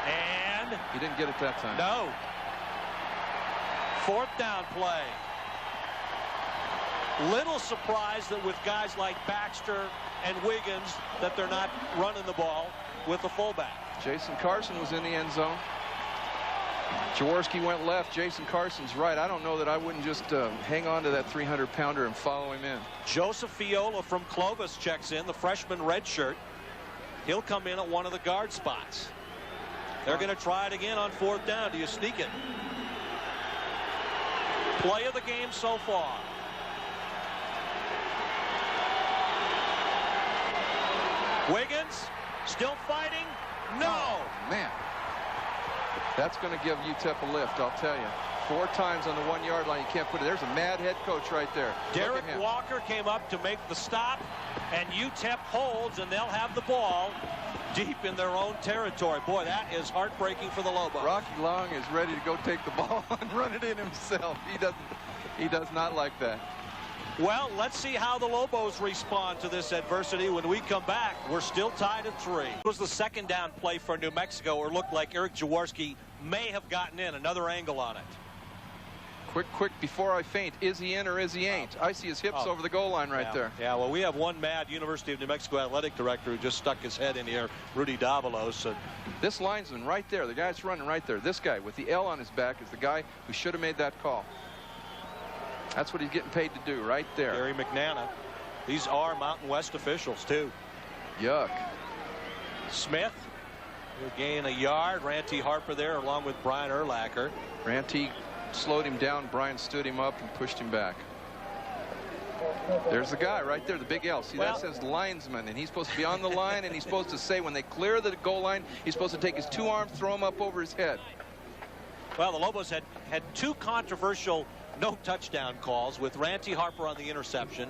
And he didn't get it that time. No. 4th down play. Little surprised that with guys like Baxter and Wiggins that they're not running the ball with the fullback. Jason Carson was in the end zone. Jaworski went left. Jason Carson's right. I don't know that I wouldn't just hang on to that 300-pounder and follow him in. Joseph Fiola from Clovis checks in, the freshman red shirt. He'll come in at one of the guard spots. They're going to try it again on 4th down. Do you sneak it? Play of the game so far. Wiggins still fighting. No. Oh, man. That's going to give Utep a lift, I'll tell you. 4 times on the 1-yard line. You can't put it. There's a mad head coach right there. Derek Walker came up to make the stop, and Utep holds, and they'll have the ball deep in their own territory. Boy, that is heartbreaking for the Lobos. Rocky Long is ready to go take the ball and run it in himself. He does not like that. Well, let's see how the Lobos respond to this adversity when we come back. We're still tied at 3. It was the 2nd down play for New Mexico, or looked like Eric Jaworski may have gotten in. Another angle on it. Quick, before I faint, is he in or is he ain't? I see his hips over the goal line right there. Yeah, well, we have one mad University of New Mexico athletic director who just stuck his head in here, Rudy Davalos. This linesman right there, the guy's running right there, this guy with the L on his back is the guy who should have made that call. That's what he's getting paid to do right there. Gary McNana. These are Mountain West officials, too. Yuck. Smith will gain a yard. Ranty Harper there along with Brian Urlacher. Ranty slowed him down. Brian stood him up and pushed him back. There's the guy right there, the big L. See, that says linesman, and he's supposed to be on the line, and he's supposed to say when they clear the goal line, he's supposed to take his 2 arms, throw them up over his head. Well, the Lobos had 2 controversial no touchdown calls, with Ranty Harper on the interception.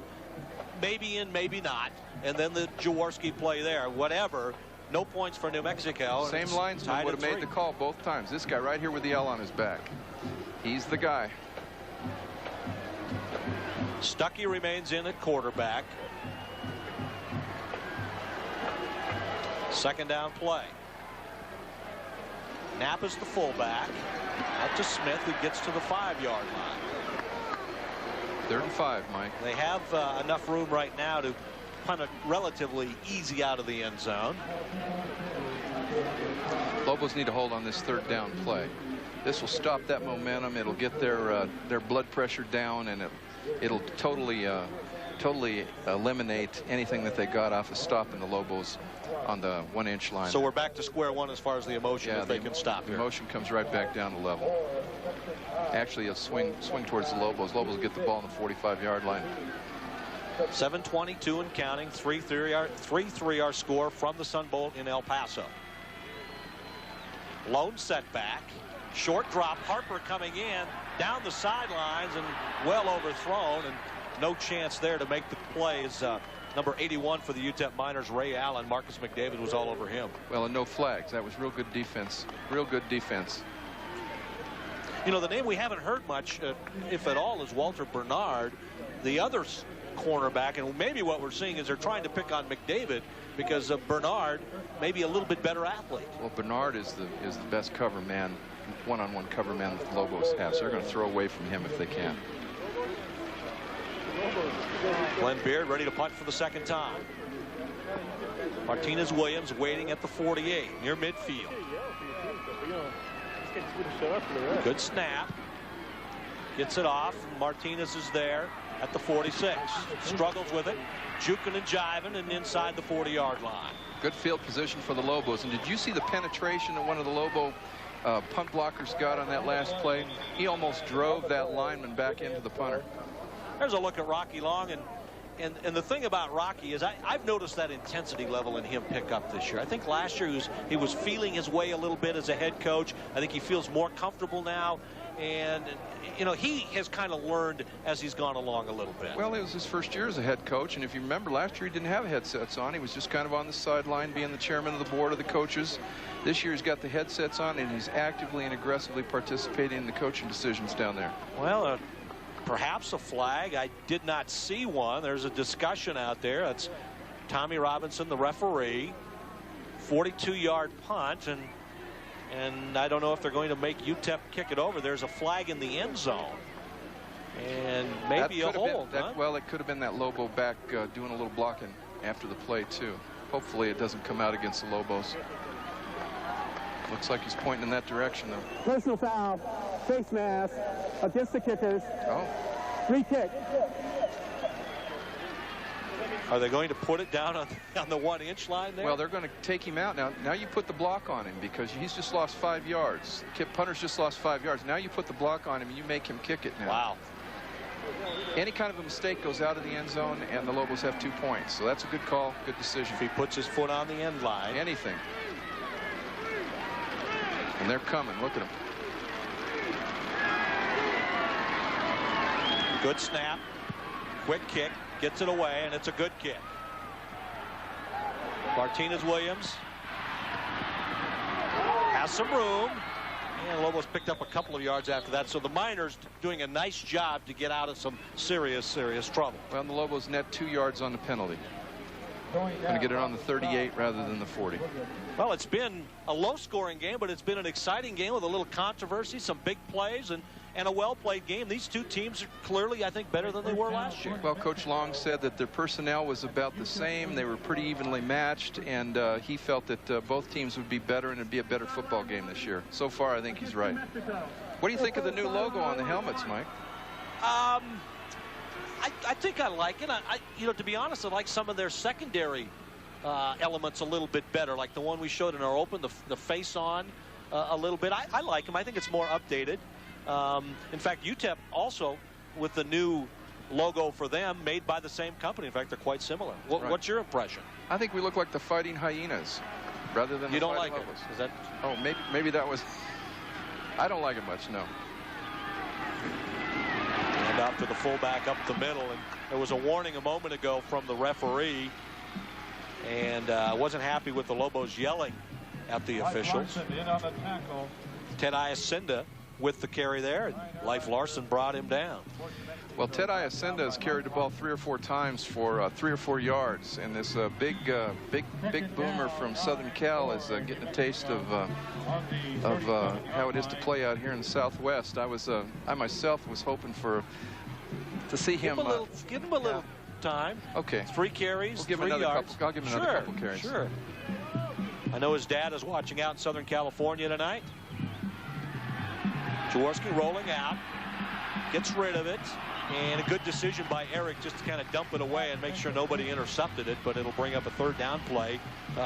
Maybe in, maybe not. And then the Jaworski play there. Whatever. No points for New Mexico. Same linesman would have made the call both times. This guy right here with the L on his back. He's the guy. Stuckey remains in at quarterback. 2nd down play. Knapp is the fullback. Out to Smith, who gets to the 5-yard line. 3rd and 5, Mike. They have enough room right now to punt it relatively easy out of the end zone. Lobos need to hold on this 3rd down play. This will stop that momentum. It'll get their blood pressure down, and it'll totally eliminate anything that they got off of stopping the Lobos on the 1-inch line. So we're back to square one as far as the emotion, if they can stop here. The emotion comes right back down to level. Actually, a swing towards the Lobos. Lobos get the ball on the 45-yard line. 7:22 and counting. 3-3 our score from the Sun Bowl in El Paso. Lone setback. Short drop. Harper coming in down the sidelines and well overthrown, and no chance there to make the plays. Number 81 for the Utep Miners, Ray Allen. Marcus McDavid was all over him. Well, and no flags. That was real good defense. Real good defense. You know, the name we haven't heard much, if at all, is Walter Bernard. The other cornerback, and maybe what we're seeing is they're trying to pick on McDavid because Bernard may be a little bit better athlete. Well, Bernard is the best cover man, one-on-one cover man that the Lobos have, so they're going to throw away from him if they can. Glenn Beard ready to punt for the second time. Martinez Williams waiting at the 48 near midfield. Good snap. Gets it off. Martinez is there at the 46. Struggles with it. Juking and jiving and inside the 40-yard line. Good field position for the Lobos. And did you see the penetration that one of the Lobo punt blockers got on that last play? He almost drove that lineman back into the punter. There's a look at Rocky Long, and the thing about Rocky is I've noticed that intensity level in him pick up this year. I think last year he was feeling his way a little bit as a head coach. I think he feels more comfortable now, and you know, he has kind of learned as he's gone along a little bit. Well, it was his first year as a head coach, and if you remember last year he didn't have headsets on. He was just kind of on the sideline being the chairman of the board of the coaches. This year he's got the headsets on, and he's actively and aggressively participating in the coaching decisions down there. Well, perhaps a flag. I did not see one. There's a discussion out there. That's Tommy Robinson, the referee. 42-yard punt, and I don't know if they're going to make Utep kick it over. There's a flag in the end zone, and maybe a hold. Well, it could have been that Lobo back doing a little blocking after the play too. Hopefully it doesn't come out against the Lobos. Looks like he's pointing in that direction though. Personal foul, face mask against the kickers. Oh. Free kick. Are they going to put it down on the 1-inch line there? Well, they're going to take him out. Now you put the block on him because he's just lost 5 yards. Punter's just lost 5 yards. Now you put the block on him and you make him kick it now. Wow. Any kind of a mistake goes out of the end zone, and the Lobos have 2 points. So that's a good call, good decision. If he puts his foot on the end line. Anything. And they're coming. Look at them. Good snap. Quick kick. Gets it away, and it's a good kick. Martinez Williams has some room. And Lobos picked up a couple of yards after that. So the Miners doing a nice job to get out of some serious trouble. Well, the Lobos net 2 yards on the penalty. Going to get it on the 38 rather than the 40. Well, it's been a low-scoring game, but it's been an exciting game with a little controversy, some big plays, and a well-played game. These two teams are clearly, I think, better than they were last year. Well, Coach Long said that their personnel was about the same. They were pretty evenly matched, and he felt that both teams would be better and it'd be a better football game this year. So far, I think he's right. What do you think of the new logo on the helmets, Mike? I think I like it. You know, to be honest, I like some of their secondary elements a little bit better, like the one we showed in our open, the face-on a little bit. I like them. I think it's more updated. In fact, Utep also, with the new logo for them, made by the same company. In fact, they're quite similar. What's your impression? I think we look like the Fighting Hyenas rather than you the don't like Lobos. it? Is that? Oh, maybe that was. I don't like it much. No. And out to the fullback up the middle, and there was a warning a moment ago from the referee, and wasn't happy with the Lobos yelling at the officials. Ted Iacinda with the carry there, and Leif Larson brought him down. Well, Ted Iacinda has carried the ball 3 or 4 times for 3 or 4 yards, and this big boomer from Southern Cal is getting a taste of how it is to play out here in the Southwest. I myself was hoping to see him. Give him a little time. Okay. 3 carries, we'll give 3 yards. I'll give him another couple carries. Sure. I know his dad is watching out in Southern California tonight. Jaworski rolling out, gets rid of it, and a good decision by Eric just to kind of dump it away and make sure nobody intercepted it, but it'll bring up a 3rd down play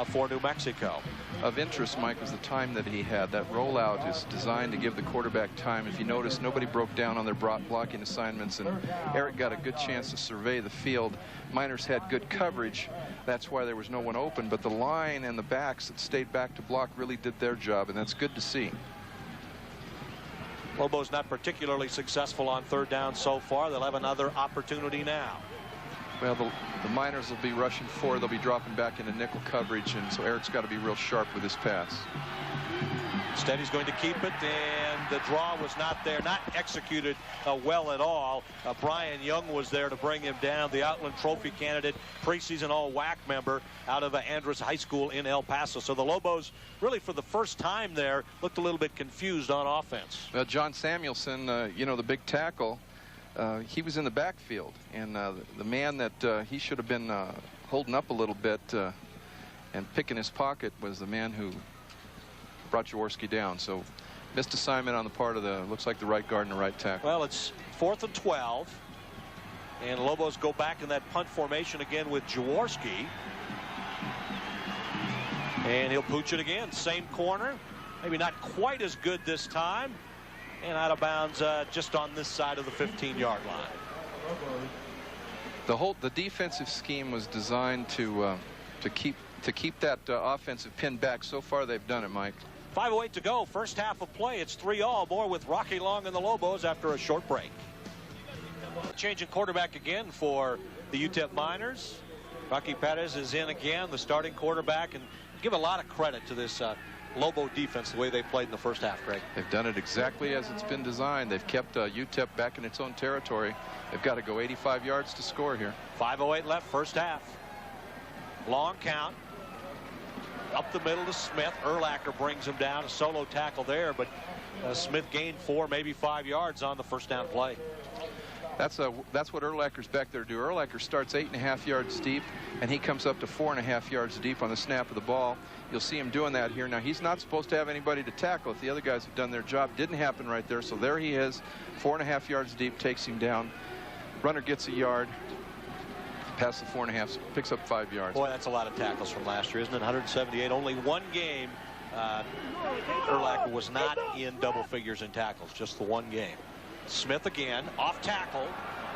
for New Mexico. Of interest, Mike, was the time that he had. That rollout is designed to give the quarterback time. If you notice, nobody broke down on their blocking assignments, and Eric got a good chance to survey the field. Miners had good coverage. That's why there was no one open, but the line and the backs that stayed back to block really did their job, and that's good to see. Lobos not particularly successful on 3rd down so far. They'll have another opportunity now. Well, the Miners will be rushing forward. They'll be dropping back into nickel coverage, and so Eric's got to be real sharp with his pass. Instead, he's going to keep it, and and the draw was not there, not executed well at all. Brian Young was there to bring him down, the Outland Trophy candidate, preseason All-WAC member out of Andrus High School in El Paso. So the Lobos, really for the first time there, looked a little bit confused on offense. John Samuelson, you know, the big tackle, he was in the backfield, and the man that he should have been holding up a little bit and picking his pocket was the man who brought Jaworski down. So missed assignment on the part of the, looks like the right guard and the right tackle. Well, it's 4th and 12, and Lobos go back in that punt formation again with Jaworski, and he'll pooch it again. Same corner, maybe not quite as good this time, and out of bounds just on this side of the 15-yard line. The defensive scheme was designed to keep that offensive pin back. So far they've done it, Mike. 5:08 to go, first half of play. It's 3-all. More with Rocky Long and the Lobos after a short break. Changing quarterback again for the Utep Miners. Rocky Perez is in again, the starting quarterback, and give a lot of credit to this Lobo defense, the way they played in the first half, Greg. They've done it exactly as it's been designed. They've kept Utep back in its own territory. They've got to go 85 yards to score here. 5:08 left, first half. Long count. Up the middle to Smith. Urlacher brings him down. A solo tackle there, but Smith gained 4, maybe 5 yards on the first down play. That's what Urlacher's back there to do. Urlacher starts 8.5 yards deep, and he comes up to 4.5 yards deep on the snap of the ball. You'll see him doing that here. Now, he's not supposed to have anybody to tackle if the other guys have done their job. Didn't happen right there, so there he is. 4.5 yards deep, takes him down. Runner gets a yard. Past the 4.5, picks up 5 yards. Boy, that's a lot of tackles from last year, isn't it? 178. Only one game Urlacher was not in double figures in tackles, just the one game. Smith again, off tackle,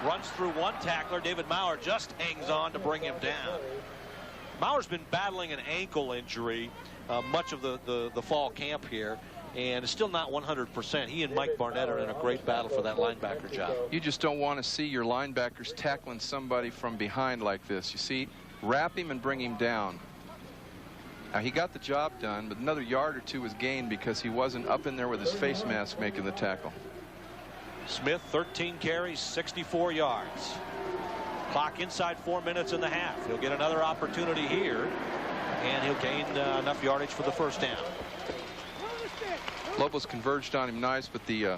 runs through one tackler. David Maurer just hangs on to bring him down. Maurer's been battling an ankle injury much of the fall camp here, and is still not 100%. He and Mike Barnett are in a great battle for that linebacker job. You just don't want to see your linebackers tackling somebody from behind like this. You see, wrap him and bring him down. Now, he got the job done, but another yard or two was gained because he wasn't up in there with his face mask making the tackle. Smith, 13 carries, 64 yards. Clock inside 4 minutes in the half. He'll get another opportunity here, and he'll gain enough yardage for the first down. Lobos converged on him nice, but the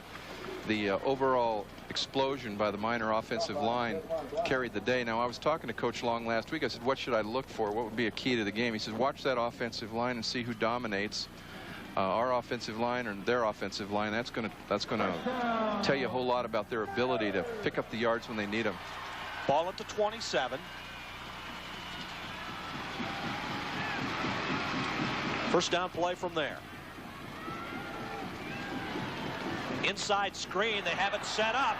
overall explosion by the Miner offensive line carried the day. Now, I was talking to Coach Long last week. I said, what should I look for? What would be a key to the game? He said, watch that offensive line and see who dominates. Our offensive line or their offensive line. That's going to tell you a whole lot about their ability to pick up the yards when they need them. Ball at the 27. First down play from there. Inside screen, they have it set up.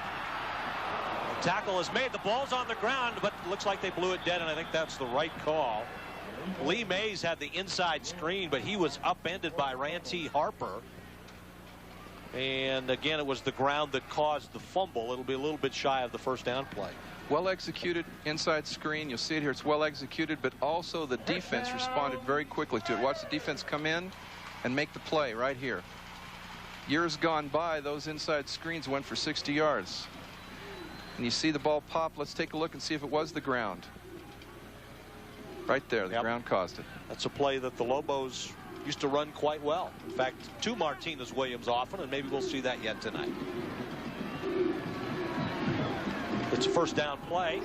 The tackle is made. The ball's on the ground, but it looks like they blew it dead, and I think that's the right call. Lee Mays had the inside screen, but he was upended by Ranty Harper. And again, it was the ground that caused the fumble. It'll be a little bit shy of the first down play. Well executed inside screen. You'll see it here. It's well executed, but also the defense responded very quickly to it. Watch the defense come in and make the play right here. Years gone by, those inside screens went for 60 yards. And you see the ball pop. Let's take a look and see if it was the ground. Right there, the ground caused it. That's a play that the Lobos used to run quite well. In fact, to Martinez Williams often, and maybe we'll see that yet tonight. It's a first down play,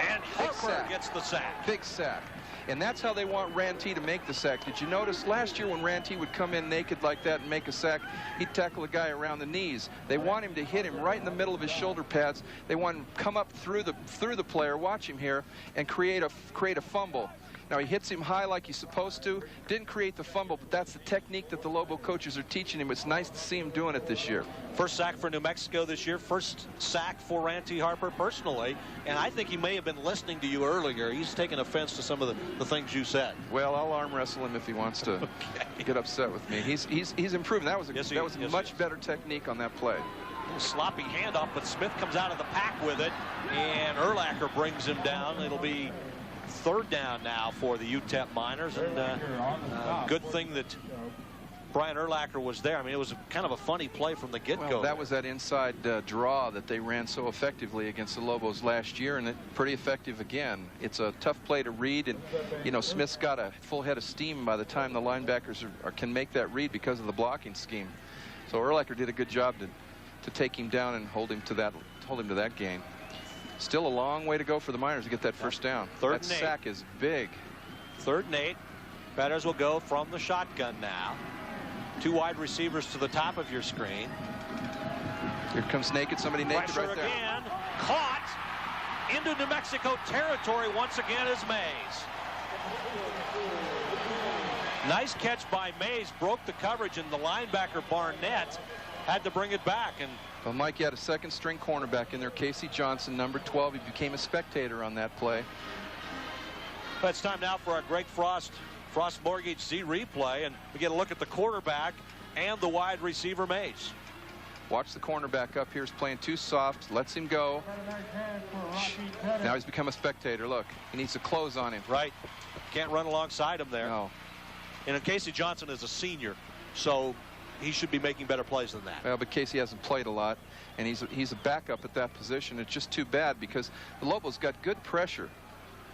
and Harper gets the sack. Big sack. And that's how they want Ranty to make the sack. Did you notice last year when Ranty would come in naked like that and make a sack, he'd tackle a guy around the knees. They want him to hit him right in the middle of his shoulder pads. They want him to come up through the player, watch him here, and create a fumble. Now, he hits him high like he's supposed to. Didn't create the fumble, but that's the technique that the Lobo coaches are teaching him. It's nice to see him doing it this year. First sack for New Mexico this year. First sack for Ranty Harper personally. And I think he may have been listening to you earlier. He's taken offense to some of the things you said. Well, I'll arm wrestle him if he wants to get upset with me. He's improving. That was a much better technique on that play. Sloppy handoff, but Smith comes out of the pack with it, and Urlacher brings him down. It'll be third down now for the Utep Miners, and good thing that Brian Urlacher was there. I mean, it was kind of a funny play from the get-go. Well, that was that inside draw that they ran so effectively against the Lobos last year, and pretty effective again. It's a tough play to read, and you know, Smith's got a full head of steam by the time the linebackers can make that read because of the blocking scheme. So Urlacher did a good job to take him down and hold him to that gain. Still a long way to go for the Miners to get that first down. That sack is big. 3rd and 8. Batters will go from the shotgun now. 2 wide receivers to the top of your screen. Here comes naked, somebody naked Pressure right there. again, caught into New Mexico territory once again is Mays. Nice catch by Mays, broke the coverage, and the linebacker Barnett had to bring it back. And well, Mike, you had a 2nd string cornerback in there, Casey Johnson, number 12. He became a spectator on that play. It's time now for our Greg Frost Mortgage Z replay, and we get a look at the quarterback and the wide receiver Mays. Watch the cornerback up here. He's playing too soft. Lets him go. Now he's become a spectator. Look, he needs to close on him. Right. Can't run alongside him there. No. And Casey Johnson is a senior, so he should be making better plays than that. Well, but Casey hasn't played a lot, and he's a backup at that position. It's just too bad because the Lobos got good pressure.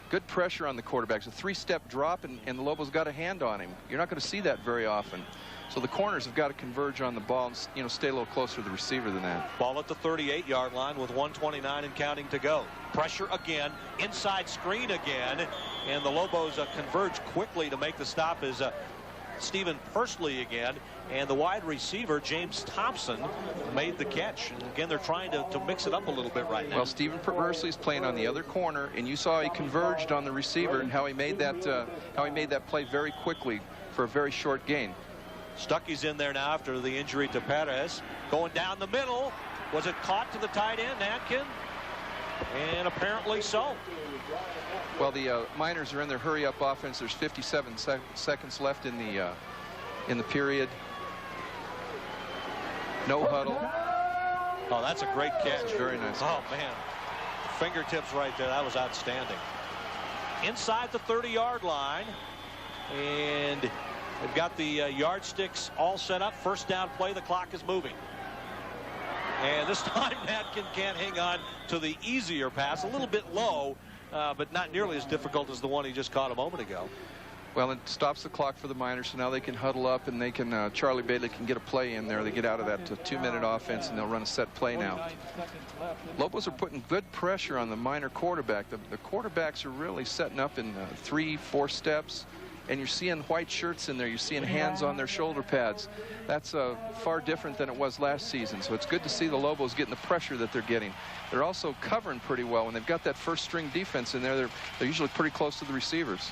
Good pressure on the quarterbacks. A 3-step drop, and the Lobos got a hand on him. You're not going to see that very often. So the corners have got to converge on the ball and, you know, stay a little closer to the receiver than that. Ball at the 38-yard line with 1:29 and counting to go. Pressure again, inside screen again, and the Lobos converge quickly to make the stop as Stephen Pursley again, and the wide receiver James Thompson made the catch. And again, they're trying to mix it up a little bit right now. Well, Stephen Pursley's playing on the other corner, and you saw he converged on the receiver and how he made that play very quickly for a very short gain. Stuckey's in there now after the injury to Perez. Going down the middle. Was it caught to the tight end, Natkin? And apparently so. Well, the Miners are in their hurry-up offense. There's 57 seconds left in the period. No huddle. Oh, that's a great catch. That's very nice. Oh, man. The fingertips right there. That was outstanding. Inside the 30-yard line. And they've got the yardsticks all set up. First down play. The clock is moving. And this time, Natkin can't hang on to the easier pass. A little bit low, but not nearly as difficult as the one he just caught a moment ago. Well, it stops the clock for the Miners, so now they can huddle up, and they can Charlie Bailey can get a play in there. They get out of that 2-minute offense, and they'll run a set play now. Lobos are putting good pressure on the Miner quarterback. The quarterbacks are really setting up in 3-4 steps, and you're seeing white shirts in there. You're seeing hands on their shoulder pads. That's far different than it was last season, so it's good to see the Lobos getting the pressure that they're getting. They're also covering pretty well. When they've got that first-string defense in there, they're usually pretty close to the receivers.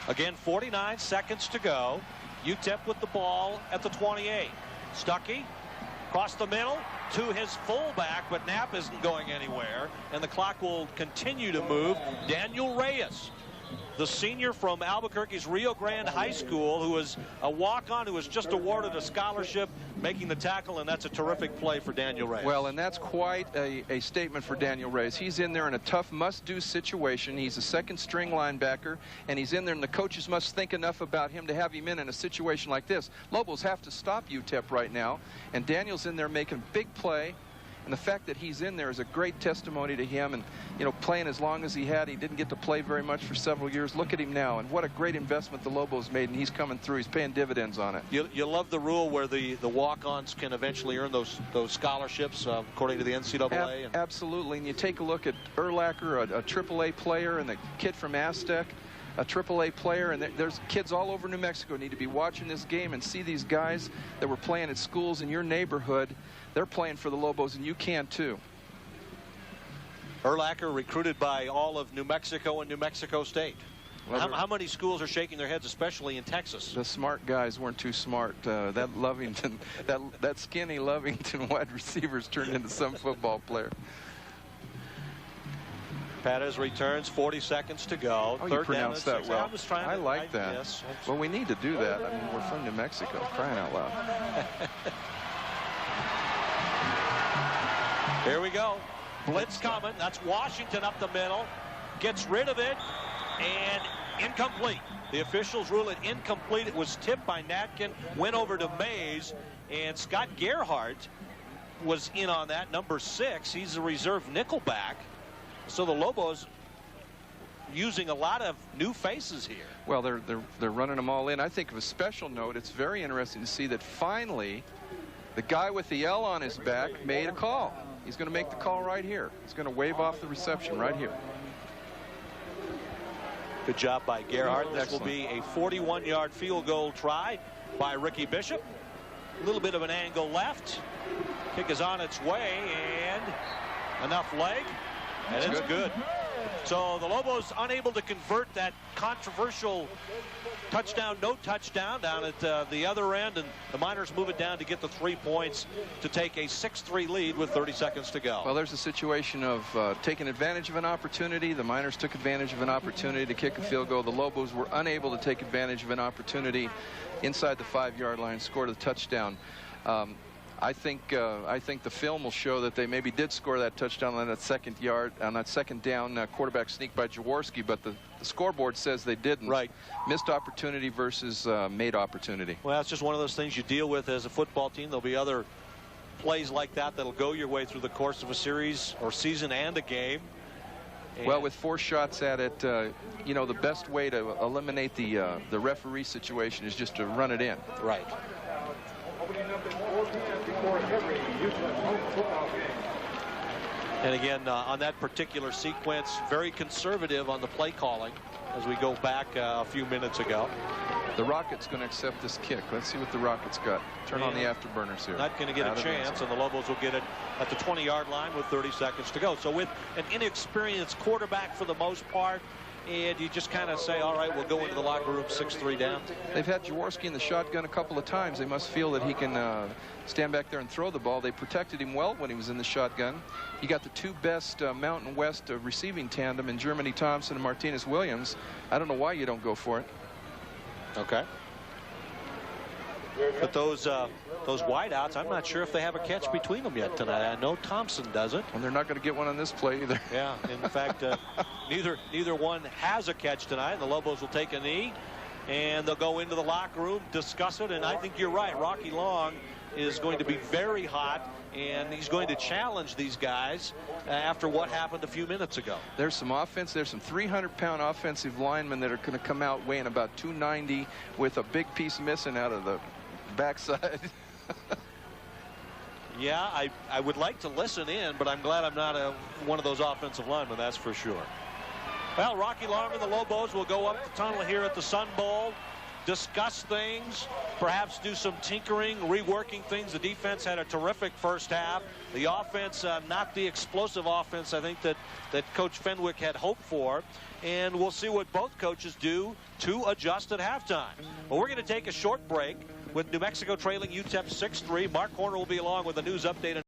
Again, 49 seconds to go. Utep with the ball at the 28. Stuckey across the middle to his fullback, but Knapp isn't going anywhere, and the clock will continue to move. Daniel Reyes, the senior from Albuquerque's Rio Grande High School, who is a walk-on, who was just awarded a scholarship, making the tackle, and that's a terrific play for Daniel Reyes. Well, and that's quite a statement for Daniel Reyes. He's in there in a tough must-do situation. He's a second-string linebacker, and he's in there, and the coaches must think enough about him to have him in a situation like this. Lobos have to stop Utep right now, and Daniel's in there making a big play. And the fact that he's in there is a great testimony to him, and, you know, playing as long as he had. He didn't get to play very much for several years. Look at him now, and what a great investment the Lobos made, and he's coming through. He's paying dividends on it. You love the rule where the walk-ons can eventually earn those scholarships according to the NCAA. Absolutely, and you take a look at Urlacher, a AAA player, and the kid from Aztec, a AAA player, and there's kids all over New Mexico need to be watching this game and see these guys that were playing at schools in your neighborhood. They're playing for the Lobos, and you can too. Urlacher recruited by all of New Mexico and New Mexico State. Well, how many schools are shaking their heads, especially in Texas? The smart guys weren't too smart. That Lovington, that skinny Lovington wide receivers turned into some football player. Perez returns, 40 seconds to go. Oh, you pronounced that well. I like that. Yes. Well, we need to do that. I mean, we're from New Mexico, crying out loud. Here we go. Blitz coming. That's Washington up the middle. Gets rid of it. And Incomplete. The officials rule it incomplete. It was tipped by Natkin, went over to Mays, and Scott Gerhardt was in on that, number 6. He's a reserve nickelback. So the Lobos using a lot of new faces here. Well, they're running them all in. I think of a special note, it's very interesting to see that finally the guy with the L on his back made a call. He's going to make the call right here. He's going to wave off the reception right here. Good job by Gerhardt. This Excellent. will be a 41-yard field goal try by Ricky Bishop. A little bit of an angle left. Kick is on its way, and enough leg, and it's good. So the Lobos unable to convert that controversial touchdown, no touchdown down at the other end, and the Miners move it down to get the 3 points to take a 6-3 lead with 30 seconds to go. Well, there's a situation of taking advantage of an opportunity. The Miners took advantage of an opportunity to kick a field goal. The Lobos were unable to take advantage of an opportunity inside the 5-yard line, scored a touchdown. I think the film will show that they maybe did score that touchdown on that second down quarterback sneak by Jaworski, but the scoreboard says they didn't. Right. Missed opportunity versus made opportunity. Well, it's just one of those things you deal with as a football team. There'll be other plays like that that'll go your way through the course of a series or season and a game. And well, with 4 shots at it, you know, the best way to eliminate the referee situation is just to run it in. Right. And again, on that particular sequence, very conservative on the play calling as we go back a few minutes ago. The Rockets going to accept this kick. Let's see what the Rockets got. Turn on the afterburners here. Not going to get a chance, and the Lobos will get it at the 20-yard line with 30 seconds to go. So with an inexperienced quarterback for the most part, and you just kind of say, all right, we'll go into the locker room 6-3 down. They've had Jaworski in the shotgun a couple of times. They must feel that he can stand back there and throw the ball. They protected him well when he was in the shotgun. You got the 2 best Mountain West receiving tandem in Germany Thompson and Martinez Williams. I don't know why you don't go for it. Okay. But those wideouts, I'm not sure if they have a catch between them yet tonight. I know Thompson doesn't. And they're not going to get one on this play either. Yeah, in fact, neither one has a catch tonight. The Lobos will take a knee, and they'll go into the locker room, discuss it, and I think you're right. Rocky Long is going to be very hot, and he's going to challenge these guys after what happened a few minutes ago. There's some offense. There's some 300-pound offensive linemen that are going to come out weighing about 290 with a big piece missing out of the backside. Yeah, I would like to listen in, but I'm glad I'm not one of those offensive linemen, that's for sure. Well, Rocky Long and the Lobos will go up the tunnel here at the Sun Bowl, discuss things, perhaps do some tinkering, reworking things. The defense had a terrific first half. The offense, not the explosive offense I think that Coach Fenwick had hoped for. And we'll see what both coaches do to adjust at halftime. Well, we're going to take a short break with New Mexico trailing Utep 6-3. Mark Horner will be along with a news update.